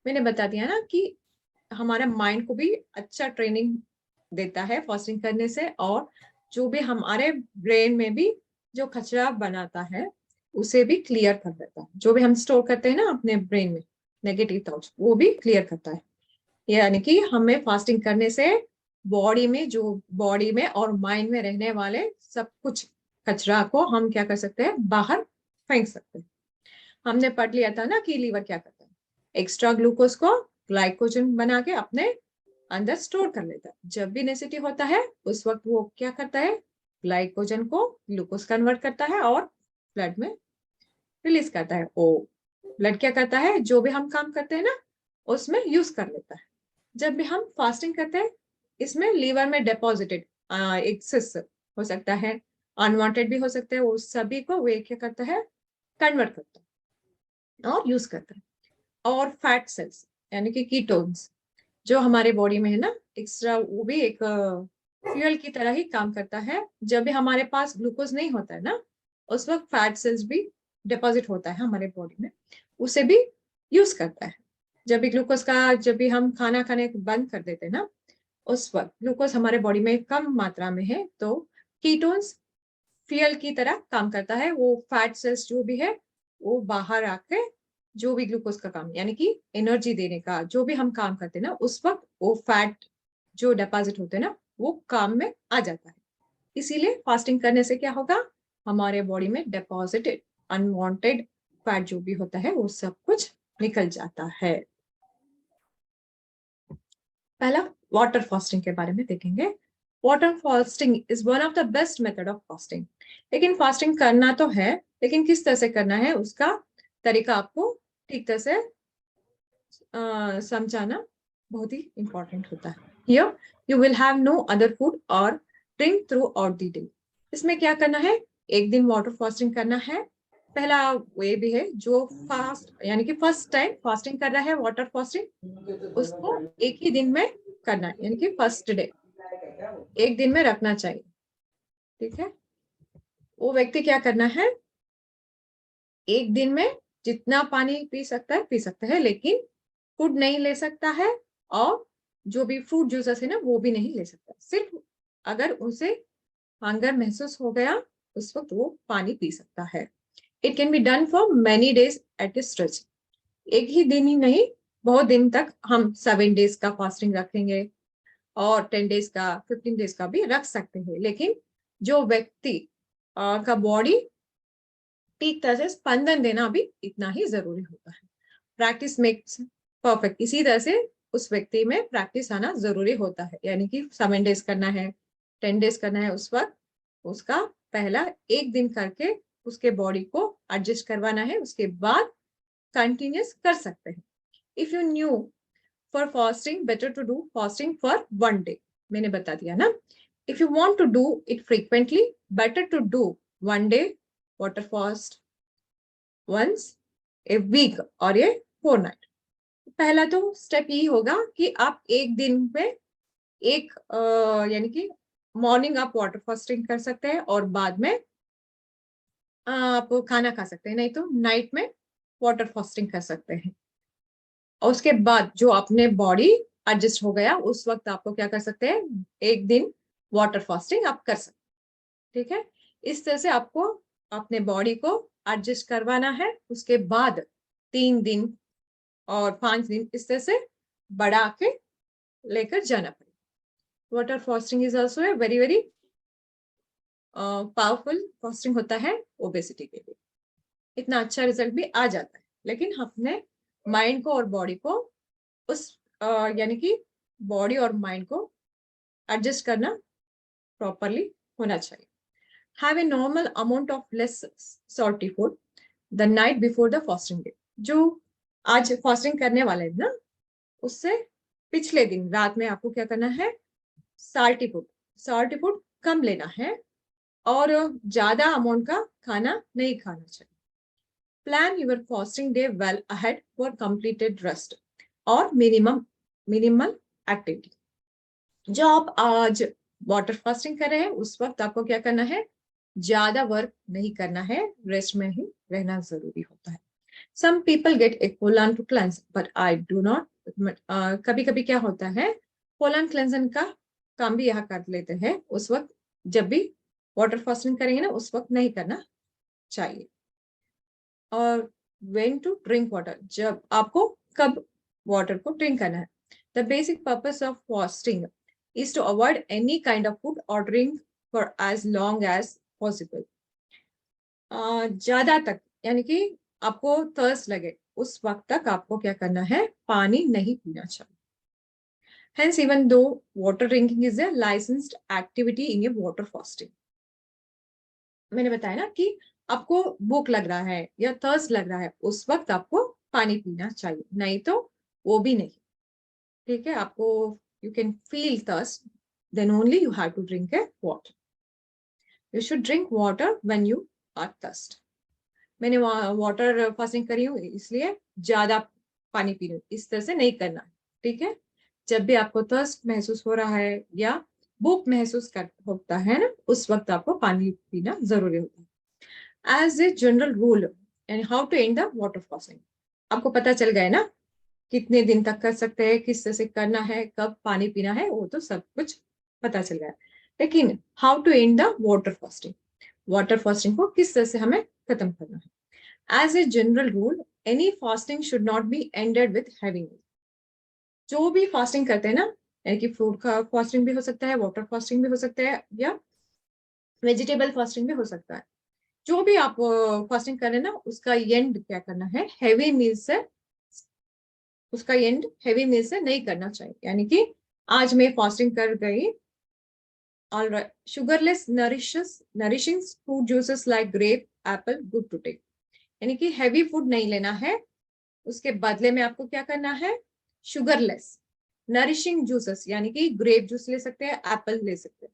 मैंने बता दिया ना कि हमारे माइंड को भी अच्छा ट्रेनिंग देता है फास्टिंग करने से, और जो भी हमारे ब्रेन में भी जो कचरा बनाता है उसे भी क्लियर कर देता है। जो भी हम स्टोर करते हैं ना अपने ब्रेन में नेगेटिव थॉट्स, वो भी क्लियर करता है। यानी कि हमें फास्टिंग करने से बॉडी में और माइंड में रहने वाले सब कुछ कचरा को हम क्या कर सकते हैं? बाहर फेंक सकते हैं। हमने पढ़ लिया था ना कि लीवर क्या करता है? एक्स्ट्रा ग्लूकोज को ग्लाइकोजन बना के अपने अंदर स्टोर कर लेता है। जब भी नेसेसिटी होता है उस वक्त वो क्या करता है? ग्लाइकोजन को ग्लूकोज कन्वर्ट करता है और ब्लड में रिलीज करता है। वो ब्लड क्या करता है? जो भी हम काम करते हैं ना उसमें यूज कर लेता है। जब भी हम फास्टिंग करते हैं, इसमें लीवर में डिपॉजिटेड एक्सेस हो सकता है, अनवांटेड भी हो सकता है, वो सभी को वे क्या करता है? कन्वर्ट करता है और यूज करता है। और फैट सेल्स यानी कि कीटोन्स जो हमारे बॉडी में है ना एक्स्ट्रा, वो भी एक फ्यूल की तरह ही काम करता है। जब भी हमारे पास ग्लूकोज नहीं होता है ना, उस वक्त फैट सेल्स भी डिपॉजिट होता है हमारे बॉडी में, उसे भी यूज करता है। जब भी हम खाना खाने बंद कर देते हैं ना, उस वक्त ग्लूकोज हमारे बॉडी में कम मात्रा में है, तो कीटोन्स फ्यूल की तरह काम करता है। वो फैट सेल्स जो भी है वो बाहर आके जो भी ग्लूकोज का काम यानी कि एनर्जी देने का जो भी हम काम करते हैं ना, उस वक्त वो फैट जो डिपॉजिट होते हैं ना वो काम में आ जाता है। इसीलिए फास्टिंग करने से क्या होगा? हमारे बॉडी में डिपॉजिटेड अनवांटेड फैट जो भी होता है वो सब कुछ निकल जाता है। पहला वाटर फास्टिंग के बारे में देखेंगे। Water fasting is one of the best method of fasting. लेकिन फास्टिंग करना तो है, लेकिन किस तरह से करना है उसका तरीका आपको ठीक तरह से समझाना बहुत ही इंपॉर्टेंट होता है। Here you will have no other food और drink throughout the day. इसमें क्या करना है? एक दिन वाटर फास्टिंग करना है। पहला वे भी है जो फास्ट यानी कि फर्स्ट टाइम फास्टिंग कर रहा है वाटर फास्टिंग, उसको एक ही दिन में करना है, यानी कि फर्स्ट डे एक दिन में रखना चाहिए। ठीक है, वो व्यक्ति क्या करना है? एक दिन में जितना पानी पी सकता है, लेकिन फूड नहीं ले सकता है, और जो भी फ्रूट जूसेस है ना वो भी नहीं ले सकता। सिर्फ अगर उसे हंगर महसूस हो गया उस वक्त वो पानी पी सकता है। It can be done for many days at A stretch. एक ही दिन ही नहीं, बहुत दिन तक हम 7 डेज का फास्टिंग रखेंगे और 10 डेज का 15 डेज का भी रख सकते हैं। लेकिन जो व्यक्ति का बॉडी ठीक तरह से स्पंदन देना भी इतना ही जरूरी होता है। Practice makes perfect. इसी तरह से उस व्यक्ति में प्रैक्टिस आना जरूरी होता है, यानी कि 7 डेज करना है, 10 डेज करना है, उस वक्त उसका पहला एक दिन करके उसके बॉडी को एडजस्ट करवाना है, उसके बाद कंटिन्यूस कर सकते हैं। If you new for fasting, better to do fasting for 1 day. मैंने बता दिया ना, if you want to do it frequently, better to do 1 day water fast once a week और ए फोरनाइट। पहला तो स्टेप यही होगा कि आप एक दिन में एक यानी कि मॉर्निंग आप वाटर फास्टिंग कर सकते हैं और बाद में आप खाना खा सकते हैं, नहीं तो नाइट में वाटर फास्टिंग कर सकते हैं। और उसके बाद जो अपने बॉडी एडजस्ट हो गया उस वक्त आपको क्या कर सकते हैं? एक दिन वाटर फास्टिंग आप कर सकते, ठीक है। इस तरह से आपको अपने बॉडी को एडजस्ट करवाना है। उसके बाद 3 दिन और 5 दिन इस तरह से बढ़ा के लेकर जाना पड़ेगा। Water fasting is also a very very powerful fasting होता है ओबेसिटी के लिए। इतना अच्छा रिजल्ट भी आ जाता है, लेकिन अपने माइंड को और बॉडी को उस यानी कि बॉडी और माइंड को एडजस्ट करना प्रॉपरली होना चाहिए। Have a normal amount of less salty food the night before the fasting day. जो आज फास्टिंग करने वाले हैं ना, उससे पिछले दिन रात में आपको क्या करना है, साल्टी फूड कम लेना है और ज्यादा अमाउंट का खाना नहीं खाना चाहिए। Plan your fasting day well ahead for completed rest और मिनिमल एक्टिविटी। जो आप आज वाटर फास्टिंग कर रहे हैं उस वक्त आपको क्या करना है, ज्यादा वर्क नहीं करना है, रेस्ट में ही रहना जरूरी होता है। Some people get a colon to cleanse but I do not. कभी कभी क्या होता है, कोलन क्लेंसन का काम भी यहाँ कर लेते हैं। उस वक्त जब भी वाटर फास्टिंग करेंगे ना, उस वक्त नहीं करना चाहिए। और व्हेन टू ड्रिंक वाटर, जब आपको कब वाटर को ड्रिंक करना है। The basic purpose of fasting is to avoid any kind of food or drink for as long as possible. ज्यादा तक यानी कि आपको थर्स्ट लगे उस वक्त तक आपको क्या करना है, पानी नहीं पीना चाहिए। Hence, even though water drinking is a licensed activity in a water fasting, मैंने बताया ना कि आपको भूख लग रहा है या थर्स्ट लग रहा है, उस वक्त आपको पानी पीना चाहिए, नहीं तो वो भी नहीं, ठीक है। आपको you can feel thirst, then only you have to drink a water. You should drink water when you are thirst. मैंने वाटर फास्टिंग करी हूँ इसलिए ज्यादा पानी पी रही हूँ, इस तरह से नहीं करना, ठीक है। जब भी आपको थर्स्ट महसूस हो रहा है या भूख महसूस होता है ना, उस वक्त आपको पानी पीना जरूरी होता है। As a general rule and how to end the water fasting, आपको पता चल गया ना कितने दिन तक कर सकते हैं, किस तरह से करना है, कब पानी पीना है, वो तो सब कुछ पता चल गया। लेकिन how to end the water fasting, water fasting को किस तरह से हमें खत्म करना है। As a general rule any fasting should not be ended with having. जो भी फास्टिंग करते हैं ना, यानी कि फूड का फास्टिंग भी हो सकता है, वाटर फास्टिंग भी हो सकता है, या वेजिटेबल फास्टिंग भी हो सकता है। जो भी आप फास्टिंग कर रहे हैं ना, उसका एंड क्या करना है, हैवी मील से, उसका एंड हैवी मील से नहीं करना चाहिए। यानी कि आज मैं फास्टिंग कर गई, alright, sugarless nourishing fruit juices like grape apple good to take. यानी कि हैवी फूड नहीं लेना है, उसके बदले में आपको क्या करना है, शुगरलेस नरिशिंग जूसेस, यानी कि ग्रेप जूस ले सकते हैं, एप्पल ले सकते हैं।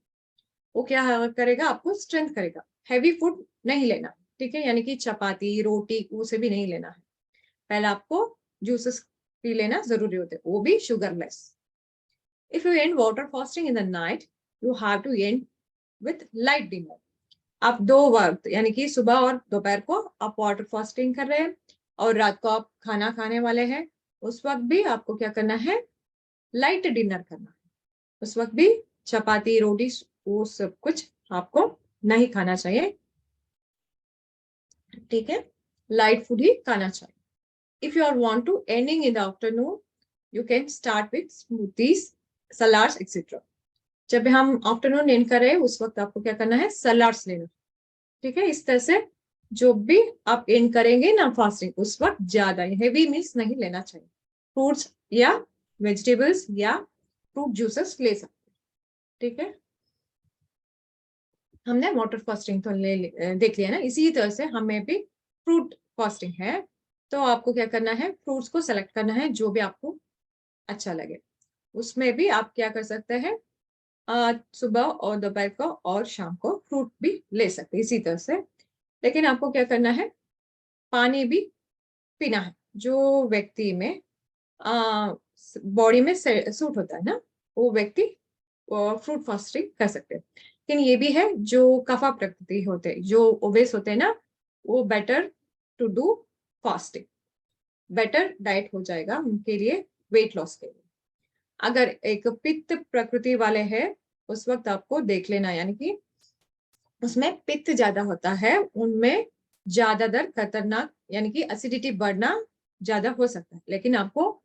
वो क्या करेगा, आपको स्ट्रेंथ करेगा। हैवी फूड नहीं लेना, ठीक है, यानी कि चपाती रोटी उसे भी नहीं लेना है। पहले आपको जूसेस पी लेना जरूरी होते हैं, वो भी sugarless. If you end water fasting in the night, you have to end with light dinner. आप 2 वक्त यानी कि सुबह और दोपहर को आप वाटर फास्टिंग कर रहे हैं और रात को आप खाना खाने वाले हैं, उस वक्त भी आपको क्या करना है, लाइट डिनर करना है। उस वक्त भी चपाती रोटी वो सब कुछ आपको नहीं खाना चाहिए, ठीक है, लाइट फूड ही खाना चाहिए। If you want to ending in the afternoon, you can start with smoothies, salads, etc. जब हम आफ्टरनून एंड कर रहे हैं उस वक्त आपको क्या करना है, सलाड्स लेना, ठीक है। इस तरह से जो भी आप एंड करेंगे ना फास्टिंग, उस वक्त ज्यादा हेवी मील्स नहीं लेना चाहिए। फ्रूट्स या वेजिटेबल्स या फ्रूट जूसेस ले सकते हैं, ठीक है। हमने वाटर फास्टिंग तो देख लिया ना, इसी तरह से हमें भी फ्रूट फास्टिंग है। तो आपको क्या करना है, फ्रूट्स को सेलेक्ट करना है जो भी आपको अच्छा लगे। उसमें भी आप क्या कर सकते हैं, सुबह और दोपहर को और शाम को फ्रूट भी ले सकते हैं इसी तरह से। लेकिन आपको क्या करना है, पानी भी पीना है। जो व्यक्ति में बॉडी में सूट होता है ना, वो व्यक्ति फ्रूट फास्टिंग कर सकते हैं। लेकिन ये भी है जो कफा प्रकृति होते हैं, जो ओबेस होते हैं ना, वो better to do fasting, better diet हो जाएगा उनके लिए वेट लॉस के लिए। अगर एक पित्त प्रकृति वाले हैं उस वक्त आपको देख लेना, यानी कि उसमें पित्त ज्यादा होता है, उनमें ज्यादातर खतरनाक यानी कि एसिडिटी बढ़ना ज्यादा हो सकता है। लेकिन आपको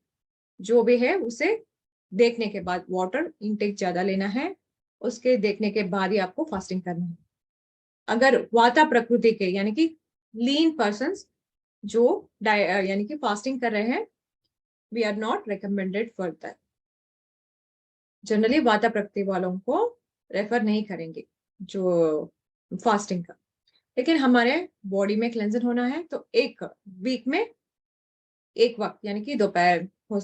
जो भी है उसे देखने के बाद वाटर इनटेक ज्यादा लेना है, उसके देखने के बाद ही आपको फास्टिंग करना है। अगर वाता प्रकृति के यानी कि लीन पर्सन जो यानी कि फास्टिंग कर रहे हैं, we are not recommended for that. Generally वाता प्रकृति वालों को रेफर नहीं करेंगे जो फास्टिंग का। लेकिन हमारे बॉडी में क्लेंजर होना है तो एक वीक में एक वक्त यानी कि दोपहर हो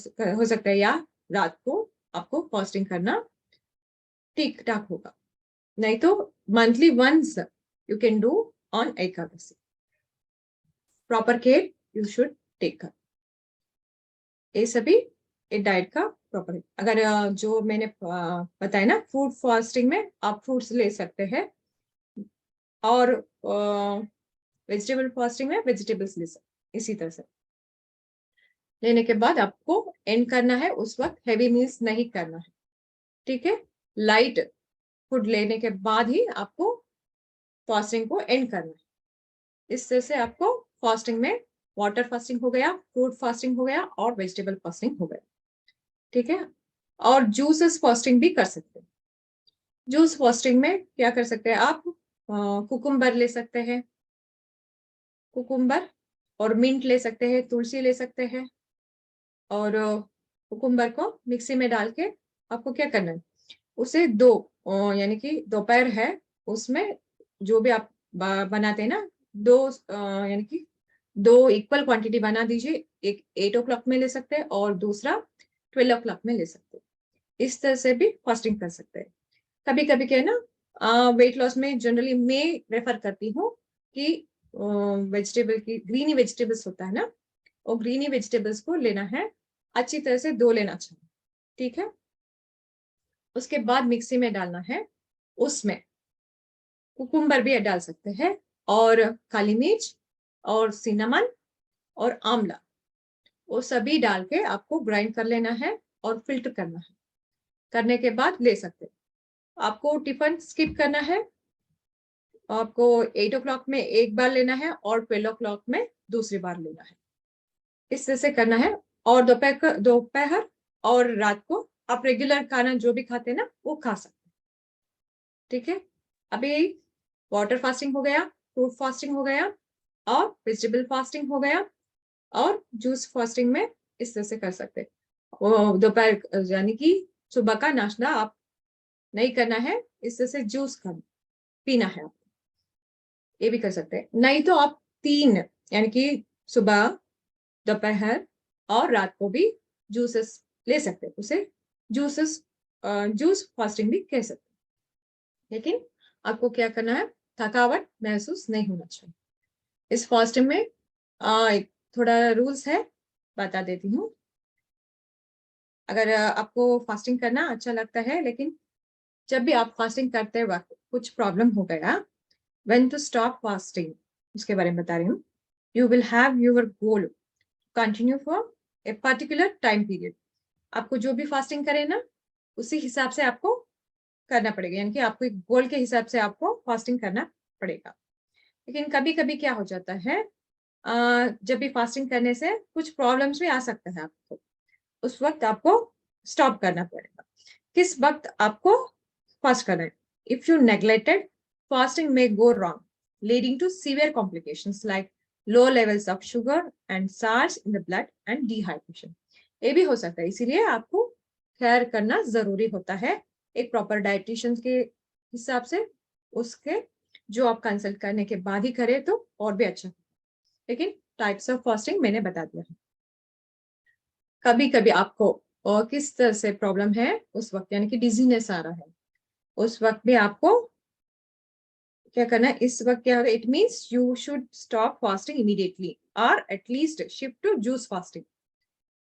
सकता है या रात को आपको फास्टिंग करना ठीक ठाक होगा। नहीं तो monthly once you can do on Ekadashi. Proper care you should take. ये सभी एक डाइट का प्रॉपर है। अगर जो मैंने बताया ना फूड फास्टिंग में आप फ्रूट्स ले सकते हैं, और वेजिटेबल फास्टिंग में वेजिटेबल्स ले सकते, इसी तरह से लेने के बाद आपको एंड करना है। उस वक्त हैवी मील्स नहीं करना है, ठीक है। लाइट फूड लेने के बाद ही आपको फास्टिंग को एंड करना है। इस तरह से आपको फास्टिंग में वाटर फास्टिंग हो गया, फ्रूट फास्टिंग हो गया और वेजिटेबल फास्टिंग हो गया, ठीक है। और जूसेस फास्टिंग भी कर सकते हैं। जूस फास्टिंग में क्या कर सकते हैं आप, कुकुम्बर ले सकते हैं, कुकुम्बर और मिंट ले सकते हैं, तुलसी ले सकते हैं। और कुकुम्बर को मिक्सी में डाल के आपको क्या करना है, उसे दो यानी कि दोपहर है उसमें जो भी आप बनाते हैं ना, दो यानी कि दो इक्वल क्वांटिटी बना दीजिए। एक 8 o'clock में ले सकते हैं और दूसरा 12 o'clock में ले सकते हैं। इस तरह से भी फास्टिंग कर सकते हैं। कभी कभी क्या है ना, वेट लॉस में जनरली मैं रेफर करती हूँ कि वेजिटेबल की ग्रीनी वेजिटेबल्स होता है ना, और ग्रीनी वेजिटेबल्स को लेना है, अच्छी तरह से धो लेना चाहिए, ठीक है। उसके बाद मिक्सी में डालना है, उसमें कुकुम्बर भी डाल सकते हैं और काली मिर्च और सिनेमन और आंवला, वो सभी डाल के आपको ग्राइंड कर लेना है और फिल्टर करना है। करने के बाद ले सकते हैं। आपको टिफिन स्किप करना है, आपको 8 o'clock में एक बार लेना है और 12 o'clock में दूसरी बार लेना है। इस तरह से करना है। और दोपहर और रात को आप रेगुलर खाना जो भी खाते हैं ना वो खा सकते हैं, ठीक है। अभी वाटर फास्टिंग हो गया, फ्रूट फास्टिंग हो गया और वेजिटेबल फास्टिंग हो गया, और जूस फास्टिंग में इस तरह से कर सकते हैं। दोपहर यानी कि सुबह का नाश्ता आप नहीं करना है, इस तरह से जूस पीना है आपको, ये भी कर सकते हैं। नहीं तो आप 3 यानी कि सुबह, दोपहर और रात को भी जूसेस ले सकते हैं। उसे जूस फास्टिंग भी कह सकते हैं। लेकिन आपको क्या करना है, थकावट महसूस नहीं होना चाहिए। इस फास्टिंग में एक थोड़ा रूल्स है, बता देती हूँ। अगर आपको फास्टिंग करना अच्छा लगता है, लेकिन जब भी आप फास्टिंग करते वक्त कुछ प्रॉब्लम हो गया, व्हेन टू स्टॉप फास्टिंग उसके बारे में बता रही हूँ। You will have your goal continue for a particular time period. आपको जो भी फास्टिंग करे ना उसी हिसाब से आपको करना पड़ेगा, यानी कि आपको एक गोल के हिसाब से आपको फास्टिंग करना पड़ेगा। लेकिन कभी कभी क्या हो जाता है, जब भी फास्टिंग करने से कुछ प्रॉब्लम्स भी आ सकता है आपको, उस वक्त आपको स्टॉप करना पड़ेगा। किस वक्त आपको फास्ट करना है? इफ यू नेग्लेक्टेड फास्टिंग में go wrong, leading to severe complications like low levels of sugar and salts in the blood and dehydration. ये भी हो सकता है, इसीलिए आपको ख्याल करना जरूरी होता है एक प्रॉपर डाइटिशियन के हिसाब से। उसके जो आप कंसल्ट करने के बाद ही करें तो और भी अच्छा। लेकिन टाइप्स ऑफ फास्टिंग मैंने बता दिया है। कभी कभी आपको और किस तरह से प्रॉब्लम है उस वक्त, यानी कि डिजीनेस आ रहा है, उस वक्त भी आपको क्या करना है। इस वक्त क्या होगा, it means you should stop fasting immediately और at least shift to juice fasting.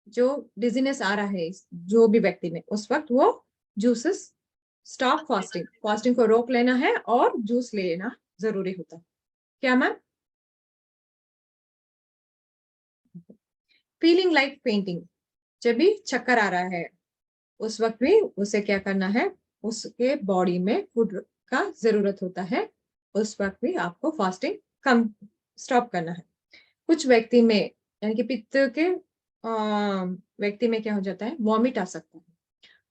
जो डिजीनेस आ रहा है जो भी व्यक्ति में, उस वक्त वो जूसेस स्टॉप फास्टिंग, फास्टिंग को रोक लेना है और जूस लेना जरूरी होता है। क्या मैम? फीलिंग लाइक पेंटिंग, जब भी चक्कर आ रहा है उस वक्त भी उसे क्या करना है, उसके बॉडी में फूड का जरूरत होता है, उस वक्त भी आपको फास्टिंग कम स्टॉप करना है। कुछ व्यक्ति में यानी कि पित्त के व्यक्ति में क्या हो जाता है, वॉमिट आ सकता है,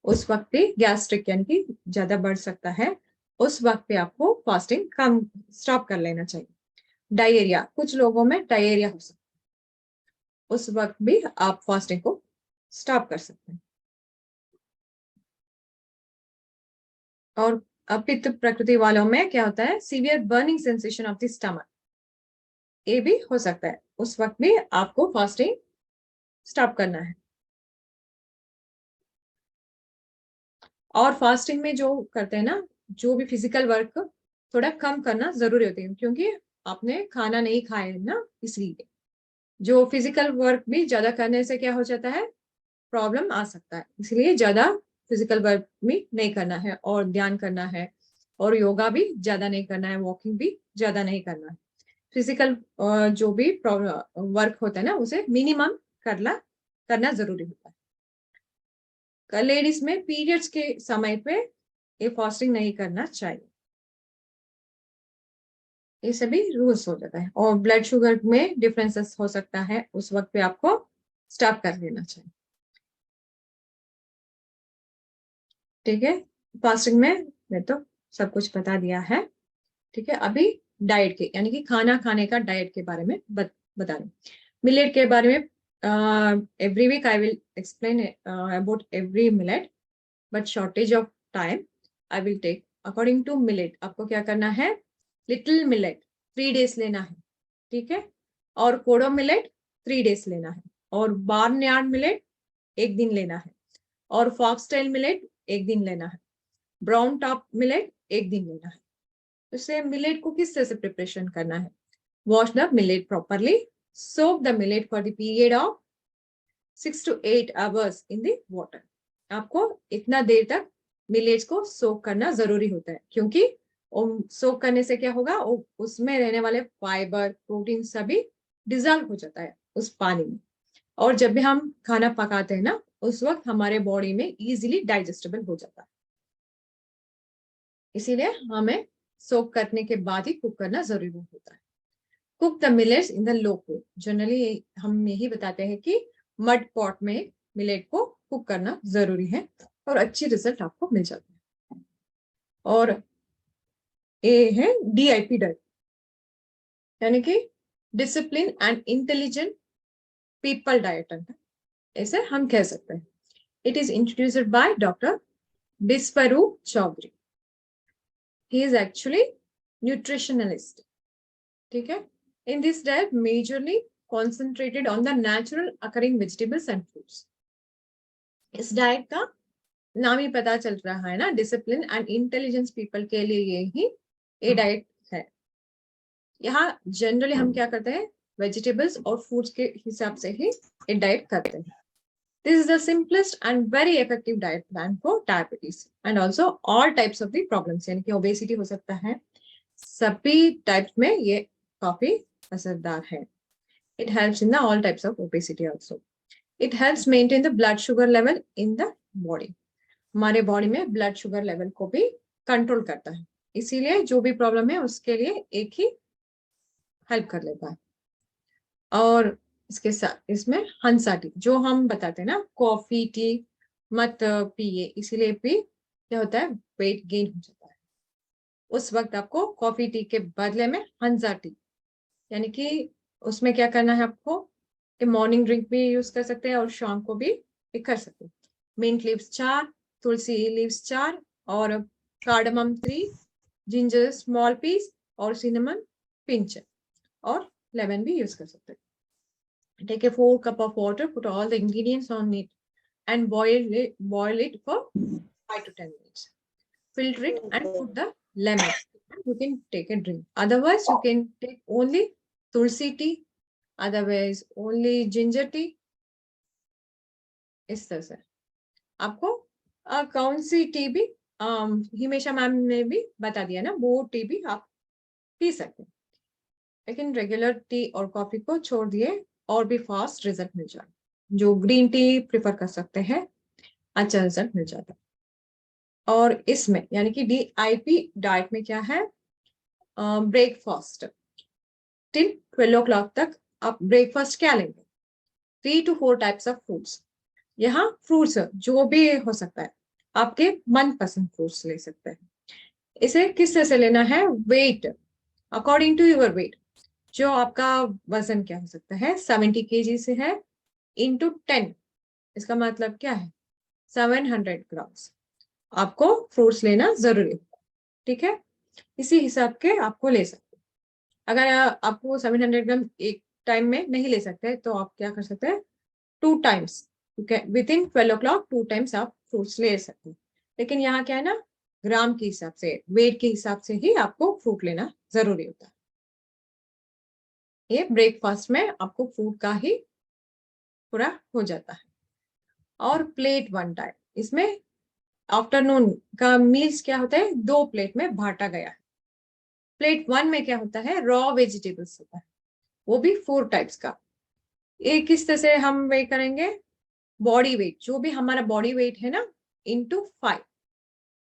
उस वक्त भी गैस्ट्रिक यानी कि ज्यादा बढ़ सकता है, उस वक्त पे आपको फास्टिंग कम स्टॉप कर लेना चाहिए। डायरिया, कुछ लोगों में डायरिया हो सकता है, उस वक्त भी आप फास्टिंग को स्टॉप कर सकते हैं। और पित्त प्रकृति वालों में क्या होता है, severe burning sensation of the stomach, ये भी हो सकता है, उस वक्त भी आपको फास्टिंग स्टॉप करना है। और फास्टिंग में जो करते हैं ना, जो भी फिजिकल वर्क थोड़ा कम करना जरूरी होती है, क्योंकि आपने खाना नहीं खाया है ना, इसलिए जो फिजिकल वर्क भी ज्यादा करने से क्या हो जाता है, प्रॉब्लम आ सकता है, इसलिए ज्यादा फिजिकल वर्क भी नहीं करना है और ध्यान करना है, और योगा भी ज्यादा नहीं करना है, वॉकिंग भी ज्यादा नहीं करना है। फिजिकल जो भी वर्क होता है ना, उसे मिनिमम करना जरूरी होता है। लेडीज में पीरियड्स के समय पे ये फास्टिंग नहीं करना चाहिए, ये सभी रूल्स हो जाता है। और ब्लड शुगर में डिफरेंसेस हो सकता है, उस वक्त पे आपको स्टॉप कर लेना चाहिए। ठीक है, फास्टिंग में मैं तो सब कुछ बता दिया है। ठीक है, अभी डाइट के यानी कि खाना खाने का डाइट के बारे में बता रही हूँ। मिलेट के बारे में every week I will explain about every millet, but shortage of time I will take according to millet. आपको क्या करना है, लिटिल मिलेट 3 days लेना है, ठीक है, और कोडो मिलेट 3 days लेना है, और बार्न यार्ड मिलेट 1 दिन लेना है, और फॉक्सटेल मिलेट 1 दिन लेना है, ब्राउन टॉप मिलेट 1 दिन लेना है। इसे मिलेट को किस तरह से प्रिपरेशन करना है, wash the millet properly, soak the millet for the period of 6 to 8 hours in the water. आपको इतना देर तक मिलेट्स को सोक करना जरूरी होता है, क्योंकि सोक करने से क्या होगा, उसमें रहने वाले फाइबर प्रोटीन सभी डिजॉल्व हो जाता है उस पानी में, और जब भी हम खाना पकाते हैं ना, उस वक्त हमारे बॉडी में इजीली डाइजेस्टेबल हो जाता है, इसीलिए हमें सोक करने के बाद ही कुक करना जरूरी होता है। Cook the millets in the low cook, generally हम यही बताते हैं कि मड पॉट में मिलेट को कुक करना जरूरी है, और अच्छी रिजल्ट आपको मिल जाती है। और ये है DIP डाइट, यानी कि discipline and intelligent people diet, ऐसे हम कह सकते हैं। It is introduced by doctor Biswaroop Chowdhury, he is actually nutritionalist. ठीक है, in this diet majorly concentrated on the natural occurring vegetables and fruits। इस डाइट का नाम ही पता चल रहा है ना, डिसिप्लिन एंड इंटेलिजेंस पीपल के लिए ये डाइट है। यहाँ जनरली हम क्या करते हैं, वेजिटेबल्स और फ्रूट्स के हिसाब से ही ये डाइट करते हैं। This is the simplest and very effective diet plan for diabetes and also all types of the problems, यानी कि ओबेसिटी हो सकता है, सभी टाइप्स में ये काफी असरदार है। It helps in the all types of obesity also. It helps maintain the blood sugar level in the body. हमारे बॉडी में ब्लड शुगर लेवल को भी कंट्रोल करता है, इसीलिए जो भी प्रॉब्लम है उसके लिए एक ही हेल्प कर लेता है। और इसके साथ इसमें हंसा टी, जो हम बताते हैं ना, कॉफी टी मत पिए, इसीलिए भी क्या होता है, वेट गेन हो जाता है। उस वक्त आपको कॉफी टी के बदले में हंसा टी, यानी कि उसमें क्या करना है आपको, कि मॉर्निंग ड्रिंक भी यूज कर सकते हैं और शाम को भी कर सकते हैं। मिंट लीव्स 4, तुलसी लीव्स 4, और कार्डमम 3, जिंजर स्मॉल पीस, और सिनेमन पिंच, और लेमन भी यूज कर सकते हैं। Take a 4 cup of water, put all the ingredients on it and boil it for 5 to 10 minutes. Filter it and put the lemon. You can take a drink. Otherwise, you can take only tulsi tea, otherwise only ginger tea। इस तरह से आपको कौन C T भी Himesha ma'am ने भी बता दिया ना, वो टी भी आप पी सकते हैं, लेकिन रेगुलर टी और कॉफी को छोड़ दिए और भी फास्ट रिजल्ट मिल जाए। जो ग्रीन टी प्रिफर कर सकते हैं, अच्छा रिजल्ट मिल जाता है। और इसमें यानी कि DIP डाइट में क्या है, ब्रेकफास्ट टिल 12 o'clock तक आप ब्रेकफास्ट क्या लेंगे, 3 to 4 टाइप्स ऑफ फ्रूट्स। यहाँ फ्रूट्स जो भी हो सकता है, आपके मनपसंद फ्रूट्स ले सकते हैं। इसे किस तरह से लेना है, weight, according to your weight. जो आपका वजन क्या हो सकता है, 70 kg से है, इंटू 10, इसका मतलब क्या है, 700 ग्राम्स आपको फ्रूट्स लेना जरूरी है। ठीक है, इसी हिसाब के आपको ले सकते हैं। अगर आपको 700 ग्राम एक टाइम में नहीं ले सकते तो आप क्या कर सकते हैं, 2 times, with in 12 o'clock 2 times आप फ्रूट्स ले सकते हैं। लेकिन यहाँ क्या है ना, ग्राम के हिसाब से, वेट के हिसाब से ही आपको फ्रूट लेना जरूरी होता है। ये ब्रेकफास्ट में आपको फ्रूट का ही पूरा हो जाता है। और प्लेट 1 डाइट, इसमें आफ्टरनून का मील्स क्या होता है, 2 प्लेट में बांटा गया है। प्लेट 1 में क्या होता है, रॉ वेजिटेबल्स होता है, वो भी 4 टाइप्स का। ये किस तरह से हम वे करेंगे, बॉडी वेट, जो भी हमारा बॉडी वेट है ना, into 5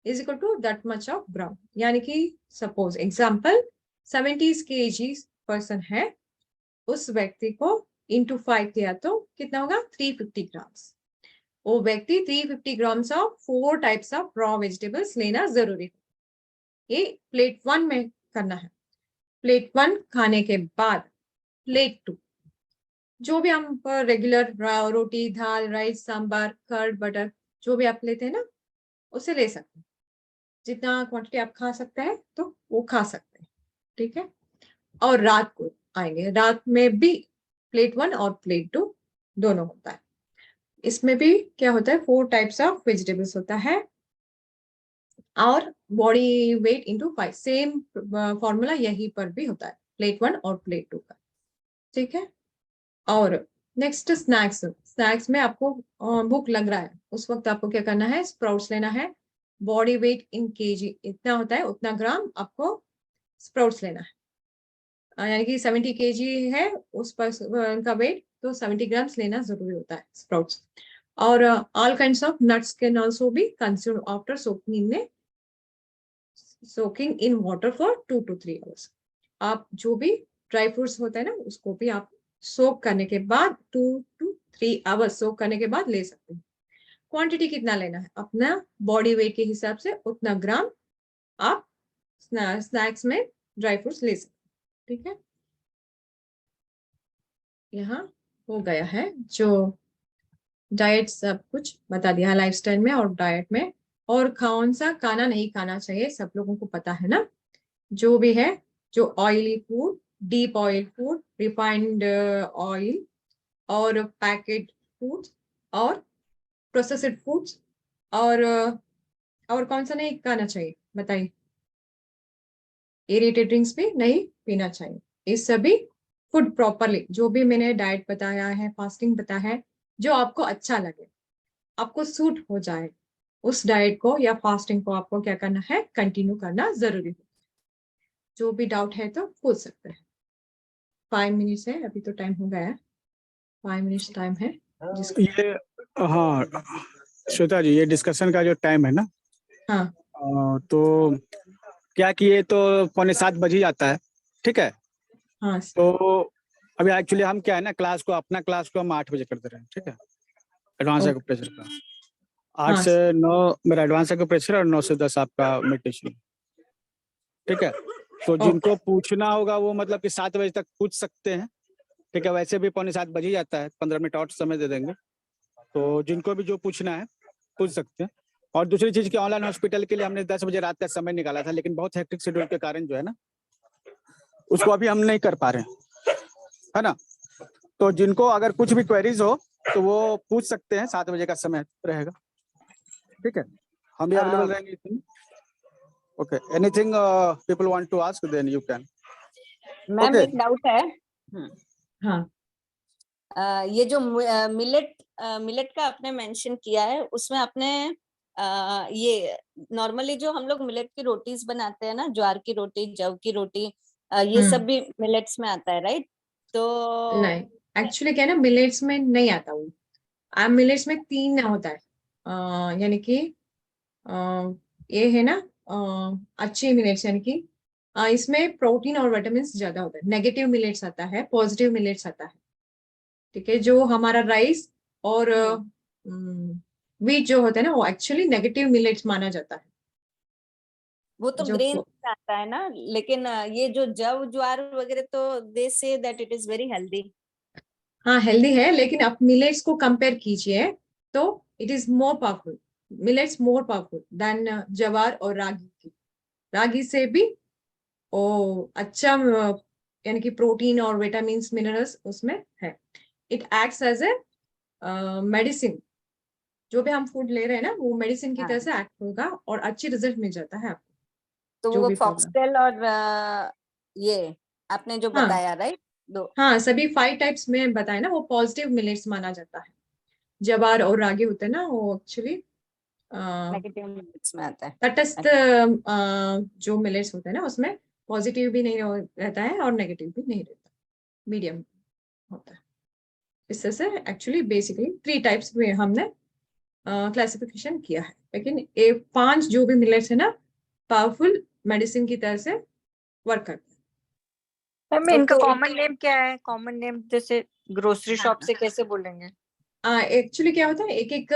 is equal to that much of gram. यानी कि सपोज एग्जाम्पल 70 kg पर्सन है, उस व्यक्ति को इंटू 5 किया तो कितना होगा, 350 ग्राम्स। वो व्यक्ति 350 grams of 4 types of raw vegetables लेना जरूरी है। ये प्लेट 1 में करना है। प्लेट 1 खाने के बाद प्लेट 2, जो भी हम रेगुलर रोटी, दाल, राइस, सांबर, कर्ड, बटर, जो भी आप लेते हैं ना, उसे ले सकते हैं। जितना क्वांटिटी आप खा सकते हैं तो वो खा सकते हैं। ठीक है, और रात को आएंगे, रात में भी प्लेट 1 और प्लेट 2 दोनों होता है। इसमें भी क्या होता है, 4 टाइप्स ऑफ वेजिटेबल्स होता है और body weight into 5, same formula यहीं पर भी होता है, प्लेट 1 और प्लेट 2 का। ठीक है, और नेक्स्ट स्नैक्स। स्नैक्स में आपको भूख लग रहा है, उस वक्त आपको क्या करना है, स्प्राउट्स लेना है। बॉडी वेट इन केजी इतना होता है, उतना ग्राम आपको स्प्राउट्स लेना है। यानी कि 70 kg है उस पर का वेट, तो 70 ग्राम्स लेना जरूरी होता है स्प्राउट्स। और all kinds of nuts can also be consumed after soaking in water for 2 to 3 hours। आप जो भी ड्राई फ्रूट्स होता है ना, उसको भी आप सोक करने के बाद 2 to 3 hours सोक करने के बाद ले सकते हैं। क्वांटिटी कितना लेना है, अपना बॉडी वेट के हिसाब से उतना ग्राम आप स्नैक्स में ड्राई फ्रूट्स ले सकते हैं। ठीक है, यहाँ हो गया है जो डाइट सब कुछ बता दिया, लाइफस्टाइल में और डाइट में। और कौन सा खाना नहीं खाना चाहिए सब लोगों को पता है ना, जो भी है, जो oily food, deep oil food, refined oil, और पैकेट फूड्स, और प्रोसेस्ड फूड्स, और कौन सा नहीं खाना चाहिए बताइए। एरेटेड ड्रिंक्स भी नहीं पीना चाहिए। ये सभी फूड प्रॉपरली, जो भी मैंने डाइट बताया है, फास्टिंग बताया है, जो आपको अच्छा लगे, आपको सूट हो जाए, उस डाइट को या फास्टिंग को आपको क्या करना है, कंटिन्यू करना जरूरी है। जो भी डाउट है तो पूछ सकते हैं। 5 मिनट्स है, अभी तो टाइम हो गया है, 5 मिनट्स टाइम है जिसको। ये हाँ श्वेता जी, ये डिस्कशन का जो टाइम है ना, हाँ तो क्या कि ये तो 6:45 बज ही जाता है। ठीक है, हाँ तो अभी एक्चुअली हम क्या है ना, अपना क्लास को हम 8 बजे कर दे रहे हैं। ठीक है, एडवांस ओके, एक्यूप्रेशर का 8 हाँ से 9 मेरा एडवांस एक्यूप्रेशर और 9 से 10 आपका मेडिटेशन। ठीक है, तो ओके, जिनको पूछना होगा वो मतलब कि 7 बजे तक पूछ सकते हैं। ठीक है, वैसे भी 6:45 बज ही जाता है, 15 मिनट और समय दे देंगे। तो जिनको भी जो पूछना है पूछ सकते हैं। और दूसरी चीज कि ऑनलाइन हॉस्पिटल के लिए हमने 10 बजे रात का समय निकाला था, लेकिन बहुत हेक्टिक शेड्यूल के कारण जो है ना, उसको अभी हम नहीं कर पा रहे हैं, है ना। तो जिनको अगर कुछ भी क्वेरीज हो तो वो पूछ सकते हैं, 7 बजे का समय रहेगा। ठीक है, हम भी अवेलेबल रहेंगे। Okay, anything people want to ask then you can. Ma'am okay, एक डाउट है। हाँ ये जो मिलेट का आपने मेंशन किया है, उसमें आपने ये नॉर्मली जो हम लोग मिलेट की रोटीज बनाते हैं ना, ज्वार की रोटी, जव की रोटी, ये सब भी मिलेट्स में आता है, राइट? तो नहीं, एक्चुअली क्या है ना, मिलेट्स में नहीं आता वो। मिलेट्स में 3 होता है, यानी कि ये है ना अच्छे मिलेट्स, यानी कि इसमें प्रोटीन और विटामिन ज्यादा होता है। नेगेटिव मिलेट्स आता है, पॉजिटिव मिलेट्स आता है। ठीक है, जो हमारा राइस और व्हीट जो होता है ना, वो एक्चुअली नेगेटिव मिलेट्स माना जाता है। वो तो जो ग्रेन आता है ना, लेकिन ये जो जव ज्वार वगैरह तो they say that it is very healthy. हाँ हेल्दी है, लेकिन आप मिलेट्स को कंपेयर कीजिए तो it is more powerful, millets more powerful than jowar और रागी की। रागी से भी ओ अच्छा यानी कि प्रोटीन और विटामिन मिनरल्स उसमें है। It acts as a medicine. जो भी हम फूड ले रहे हैं ना, वो मेडिसिन की हाँ। तरह से एक्ट होगा और अच्छी रिजल्ट मिल जाता है आपको, तो जो वो भी प्रॉब्लम। फॉक्सटेल और ये आपने जो हाँ बताया राइट, दो हाँ, सभी 5 टाइप्स में बताया ना, वो पॉजिटिव मिलेट्स माना जाता है। जवार और रागी होते हैं ना, वो एक्चुअली नेगेटिव मिलेट्स में आता है। तटस्थ अच्छा। जो मिलेट्स होते हैं ना, उसमें पॉजिटिव भी नहीं रहता है और नेगेटिव भी नहीं रहता, मीडियम होता है। इस तरह से एक्चुअली बेसिकली 3 टाइप्स में हमने क्लासिफिकेशन किया है। लेकिन ये 5 जो भी मिलेट्स है ना, पावरफुल मेडिसिन की तरह से वर्क करते मैम तो इनका फिर कॉमन नेम क्या है? कॉमन नेम जैसे ग्रोसरी शॉप हाँ, से कैसे बोलेंगे? हैं। एक्चुअली क्या होता है, एक एक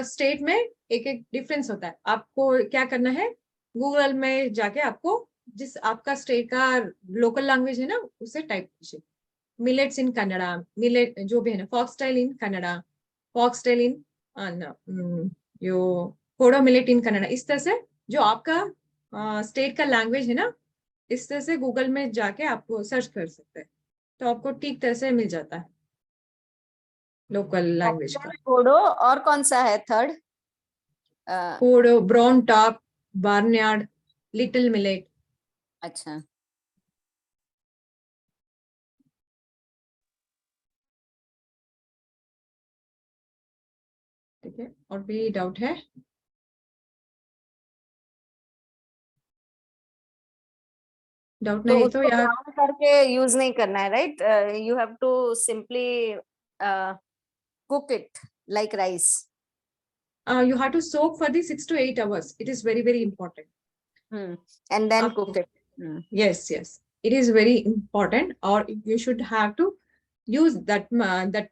स्टेट में एक एक डिफरेंस होता है। आपको क्या करना है, गूगल में जाके आपको जिस आपका स्टेट का लोकल लैंग्वेज है ना, उसे टाइप कीजिए। मिलेट्स इन कन्नड़ा, मिलेट जो भी है ना, फॉक्सटेल इन कन्नड़ा, फॉक्सटेल इन यो कोडो मिलेट इन कन्नड़ा। इस तरह से जो आपका स्टेट का लैंग्वेज है ना, इस तरह से गूगल में जाके आपको सर्च कर सकते हैं, तो आपको ठीक तरह से मिल जाता है लोकल लैंग्वेज का। फॉक्सटेल, कोडो और कौन सा है third? Kodo, brown top, barnyard, little millet. अच्छा। ठीक है, और भी डाउट है? डाउट तो नहीं तो उसको यार, ब्राउन करके यूज नहीं करना है right, you have to simply cook it like rice. you have to soak for the 6 to 8 hours. It is very very important. And then आपको cook it. yes yes, it is very important, or you should have to use that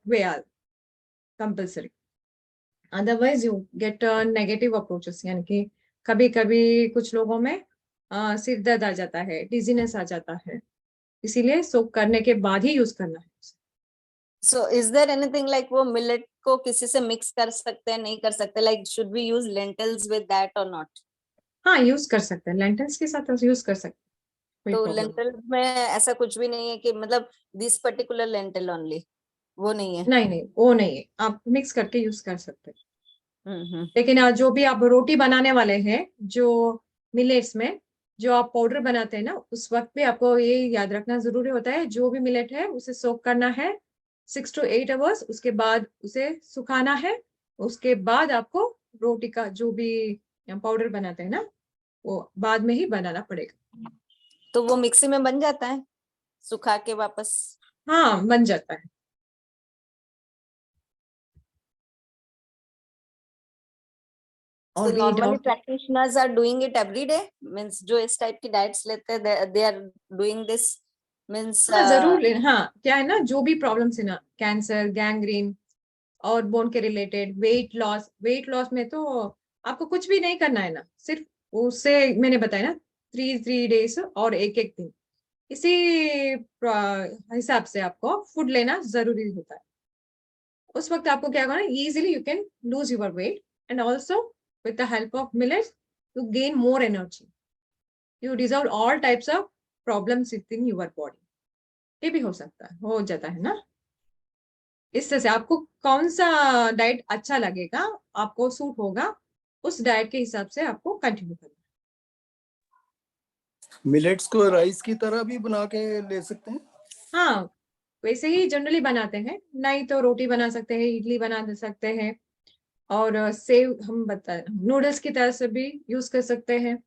way compulsory. Otherwise you get negative approaches, यानी कि कभी कभी कुछ लोगों में सिर दर्द आ जाता है, डिजीनेस आ जाता है, इसीलिए सोक करने के बाद ही यूज करना है। So is there anything like वो मिलेट को किसी से मिक्स कर सकते हैं, नहीं कर सकते, like should we use lentils with that और नॉट? हाँ यूज कर सकते हैं, लेंटल्स के साथ यूज कर सकते हैं, कोई तो प्रॉब्लम लेंटिल में ऐसा कुछ भी नहीं है कि मतलब दिस पर्टिकुलर लेंटिल ओनली, वो नहीं है? नहीं नहीं, वो नहीं है, आप मिक्स करके यूज कर सकते हैं। हम्म। लेकिन जो भी आप रोटी बनाने वाले हैं, जो मिलेट्स में जो आप पाउडर बनाते हैं ना, उस वक्त भी आपको ये याद रखना जरूरी होता है, जो भी मिलेट है उसे सोक करना है 6 to 8 hours, उसके बाद उसे सुखाना है। उसके बाद आपको रोटी का जो भी पाउडर बनाते हैं ना, वो बाद में ही बनाना पड़ेगा। तो वो मिक्सी में बन जाता है सुखा के वापस? हाँ बन जाता है। So और भी normally doubt? practitioners are doing it every day, means जो इस टाइप की डाइट्स लेते हैं they are doing this means हाँ जरूर, हाँ क्या है ना, जो भी प्रॉब्लम्स है ना, कैंसर, गैंग्रीन और बोन के रिलेटेड, वेट लॉस में तो आपको कुछ भी नहीं करना है ना, सिर्फ उससे मैंने बताया ना 3 days और एक एक दिन, इसी हिसाब से आपको फूड लेना जरूरी होता है। उस वक्त आपको क्या करना है, easily you can lose your weight, and also with the help of millets you gain more energy, you dissolve all types of problems in your body. ये भी हो सकता है, हो जाता है ना। इस तरह से आपको कौन सा डाइट अच्छा लगेगा, आपको सूट होगा, उस डाइट के हिसाब से आपको कंटिन्यू करना मिलेट्स को राइस की तरह भी बना के ले सकते हैं? है। हाँ वैसे ही जनरली बनाते हैं, नहीं तो रोटी बना सकते हैं, इडली बना सकते हैं, और सेव हम बता नूडल्स की तरह से भी यूज कर सकते हैं।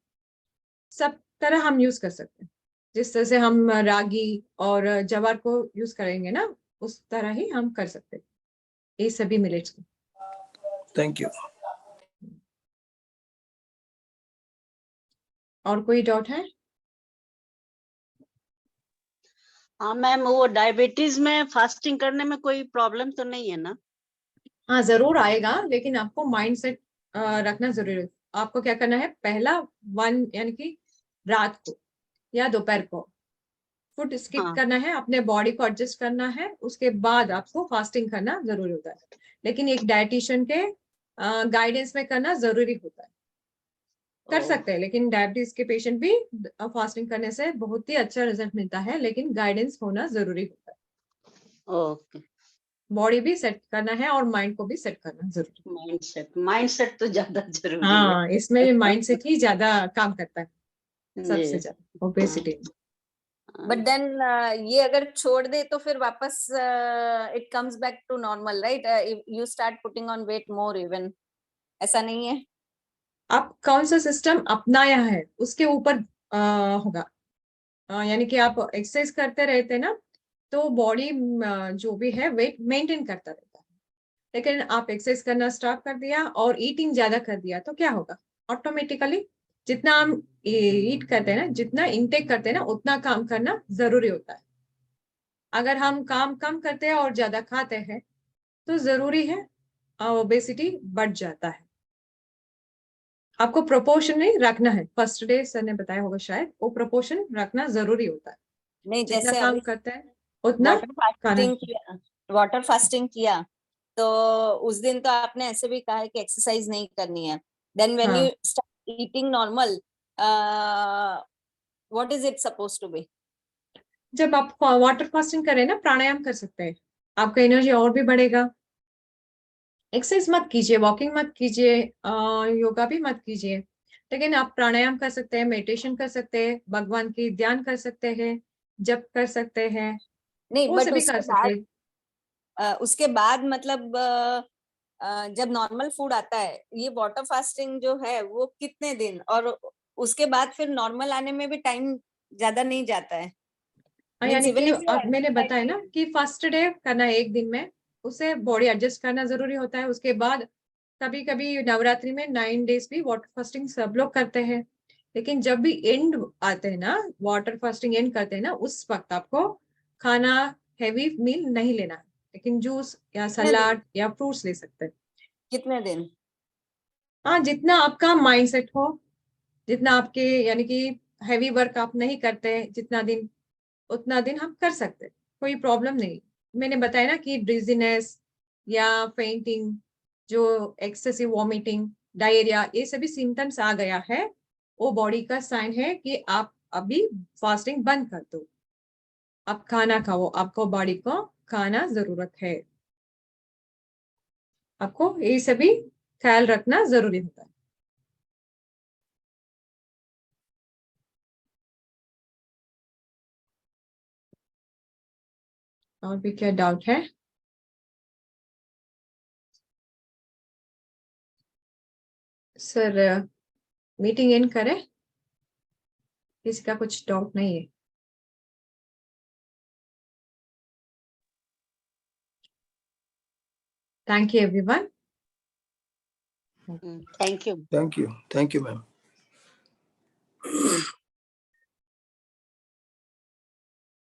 सब तरह हम यूज कर सकते हैं, जिस तरह से हम रागी और जवार को यूज करेंगे ना, उस तरह ही हम कर सकते हैं ये सभी मिलेट्स को। Thank you. और कोई डाउट है? हाँ मैम, वो डायबिटीज में फास्टिंग करने में कोई प्रॉब्लम तो नहीं है ना? हाँ जरूर आएगा, लेकिन आपको माइंड सेट रखना जरूरी है। आपको क्या करना है, पहला वन यानी कि रात को या दोपहर को फूड स्किप हाँ। करना है, अपने बॉडी को एडजस्ट करना है, उसके बाद आपको फास्टिंग करना जरूरी होता है। लेकिन एक डाइटिशियन के गाइडेंस में करना जरूरी होता है। कर ओ, सकते हैं, लेकिन डायबिटीज के पेशेंट भी फास्टिंग करने से बहुत ही अच्छा रिजल्ट मिलता है, लेकिन गाइडेंस होना जरूरी होता है। ओके। बॉडी भी सेट करना है और माइंड को भी सेट करना जरूरी माइंडसेट तो ज्यादा है। जरूरी है। हाँ, इसमें भी माइंड सेट ही ज्यादा काम करता है सबसे जी। ज्यादा ओबेसिटी। बट देन ये अगर छोड़ दे तो फिर वापस it comes back to normal, right? You start putting on weight more even, ऐसा नहीं है? आप कौन सा सिस्टम अपनाया है उसके ऊपर होगा। यानी कि आप एक्सरसाइज करते रहते ना, तो बॉडी जो भी है वेट मेंटेन करता रहता है। लेकिन आप एक्सरसाइज करना स्टार्ट कर दिया और ईटिंग ज्यादा कर दिया तो क्या होगा, ऑटोमेटिकली जितना हम ईट करते हैं ना, जितना इंटेक करते हैं ना, उतना काम करना जरूरी होता है। अगर हम काम कम करते हैं और ज्यादा खाते हैं तो जरूरी है ओबेसिटी बढ़ जाता है। आपको प्रोपोर्शन नहीं रखना है, फर्स्ट डे सर ने बताया होगा शायद, वो प्रोपोर्शन रखना जरूरी होता है। नहीं, जितना जैसे काम अभी करते हैं उतना खाना। वाटर फास्टिंग किया तो उस दिन तो आपने ऐसे भी कहा है कि एक्सरसाइज नहीं करनी है, देन व्हेन यू हाँ, start eating normal, what is it suppose to be? जब आप वाटर फास्टिंग करें ना, प्राणायाम कर सकते हैं, आपका एनर्जी और भी बढ़ेगा। एक्सरसाइज मत कीजिए, वॉकिंग मत कीजिए, योगा भी मत कीजिए, लेकिन आप प्राणायाम कर सकते हैं, मेडिटेशन कर सकते हैं, भगवान की ध्यान कर सकते हैं, जप कर सकते हैं, नहीं, वो बट सभी कर सकते हैं। उसके बाद मतलब जब नॉर्मल फूड आता है, ये वाटर फास्टिंग जो है वो कितने दिन, और उसके बाद फिर नॉर्मल आने में भी टाइम ज्यादा नहीं जाता है? मींस यानी इवन कि इफ यू अब मैंने बताया ना कि फर्स्ट डे करना है एक दिन में, उसे बॉडी एडजस्ट करना जरूरी होता है। उसके बाद कभी कभी नवरात्रि में 9 डेज भी वाटर फास्टिंग सब लोग करते हैं। लेकिन जब भी एंड आते हैं ना, वाटर फास्टिंग एंड करते हैं ना, उस वक्त आपको खाना हैवी मील नहीं लेना है, लेकिन जूस या कितने दिन? सलाद या फ्रूट्स ले सकते हैं। कितने दिन? हाँ, जितना आपका माइंड सेट हो, जितना आपके यानी कि हैवी वर्क आप नहीं करते जितना दिन, उतना दिन हम कर सकते हैं, कोई प्रॉब्लम नहीं। मैंने बताया ना कि ड्रिजीनेस या फेंटिंग, जो एक्सेसिव वॉमिटिंग, डायरिया, ये सभी सिम्टम्स आ गया है, वो बॉडी का साइन है कि आप अभी फास्टिंग बंद कर दो, आप खाना खाओ, आपको बॉडी को खाना जरूरत है। आपको ये सभी ख्याल रखना जरूरी होता है। और भी क्या डाउट है? सर मीटिंग एंड करें, किसी का कुछ डाउट नहीं है? Thank you everyone. Thank you. Thank you ma'am.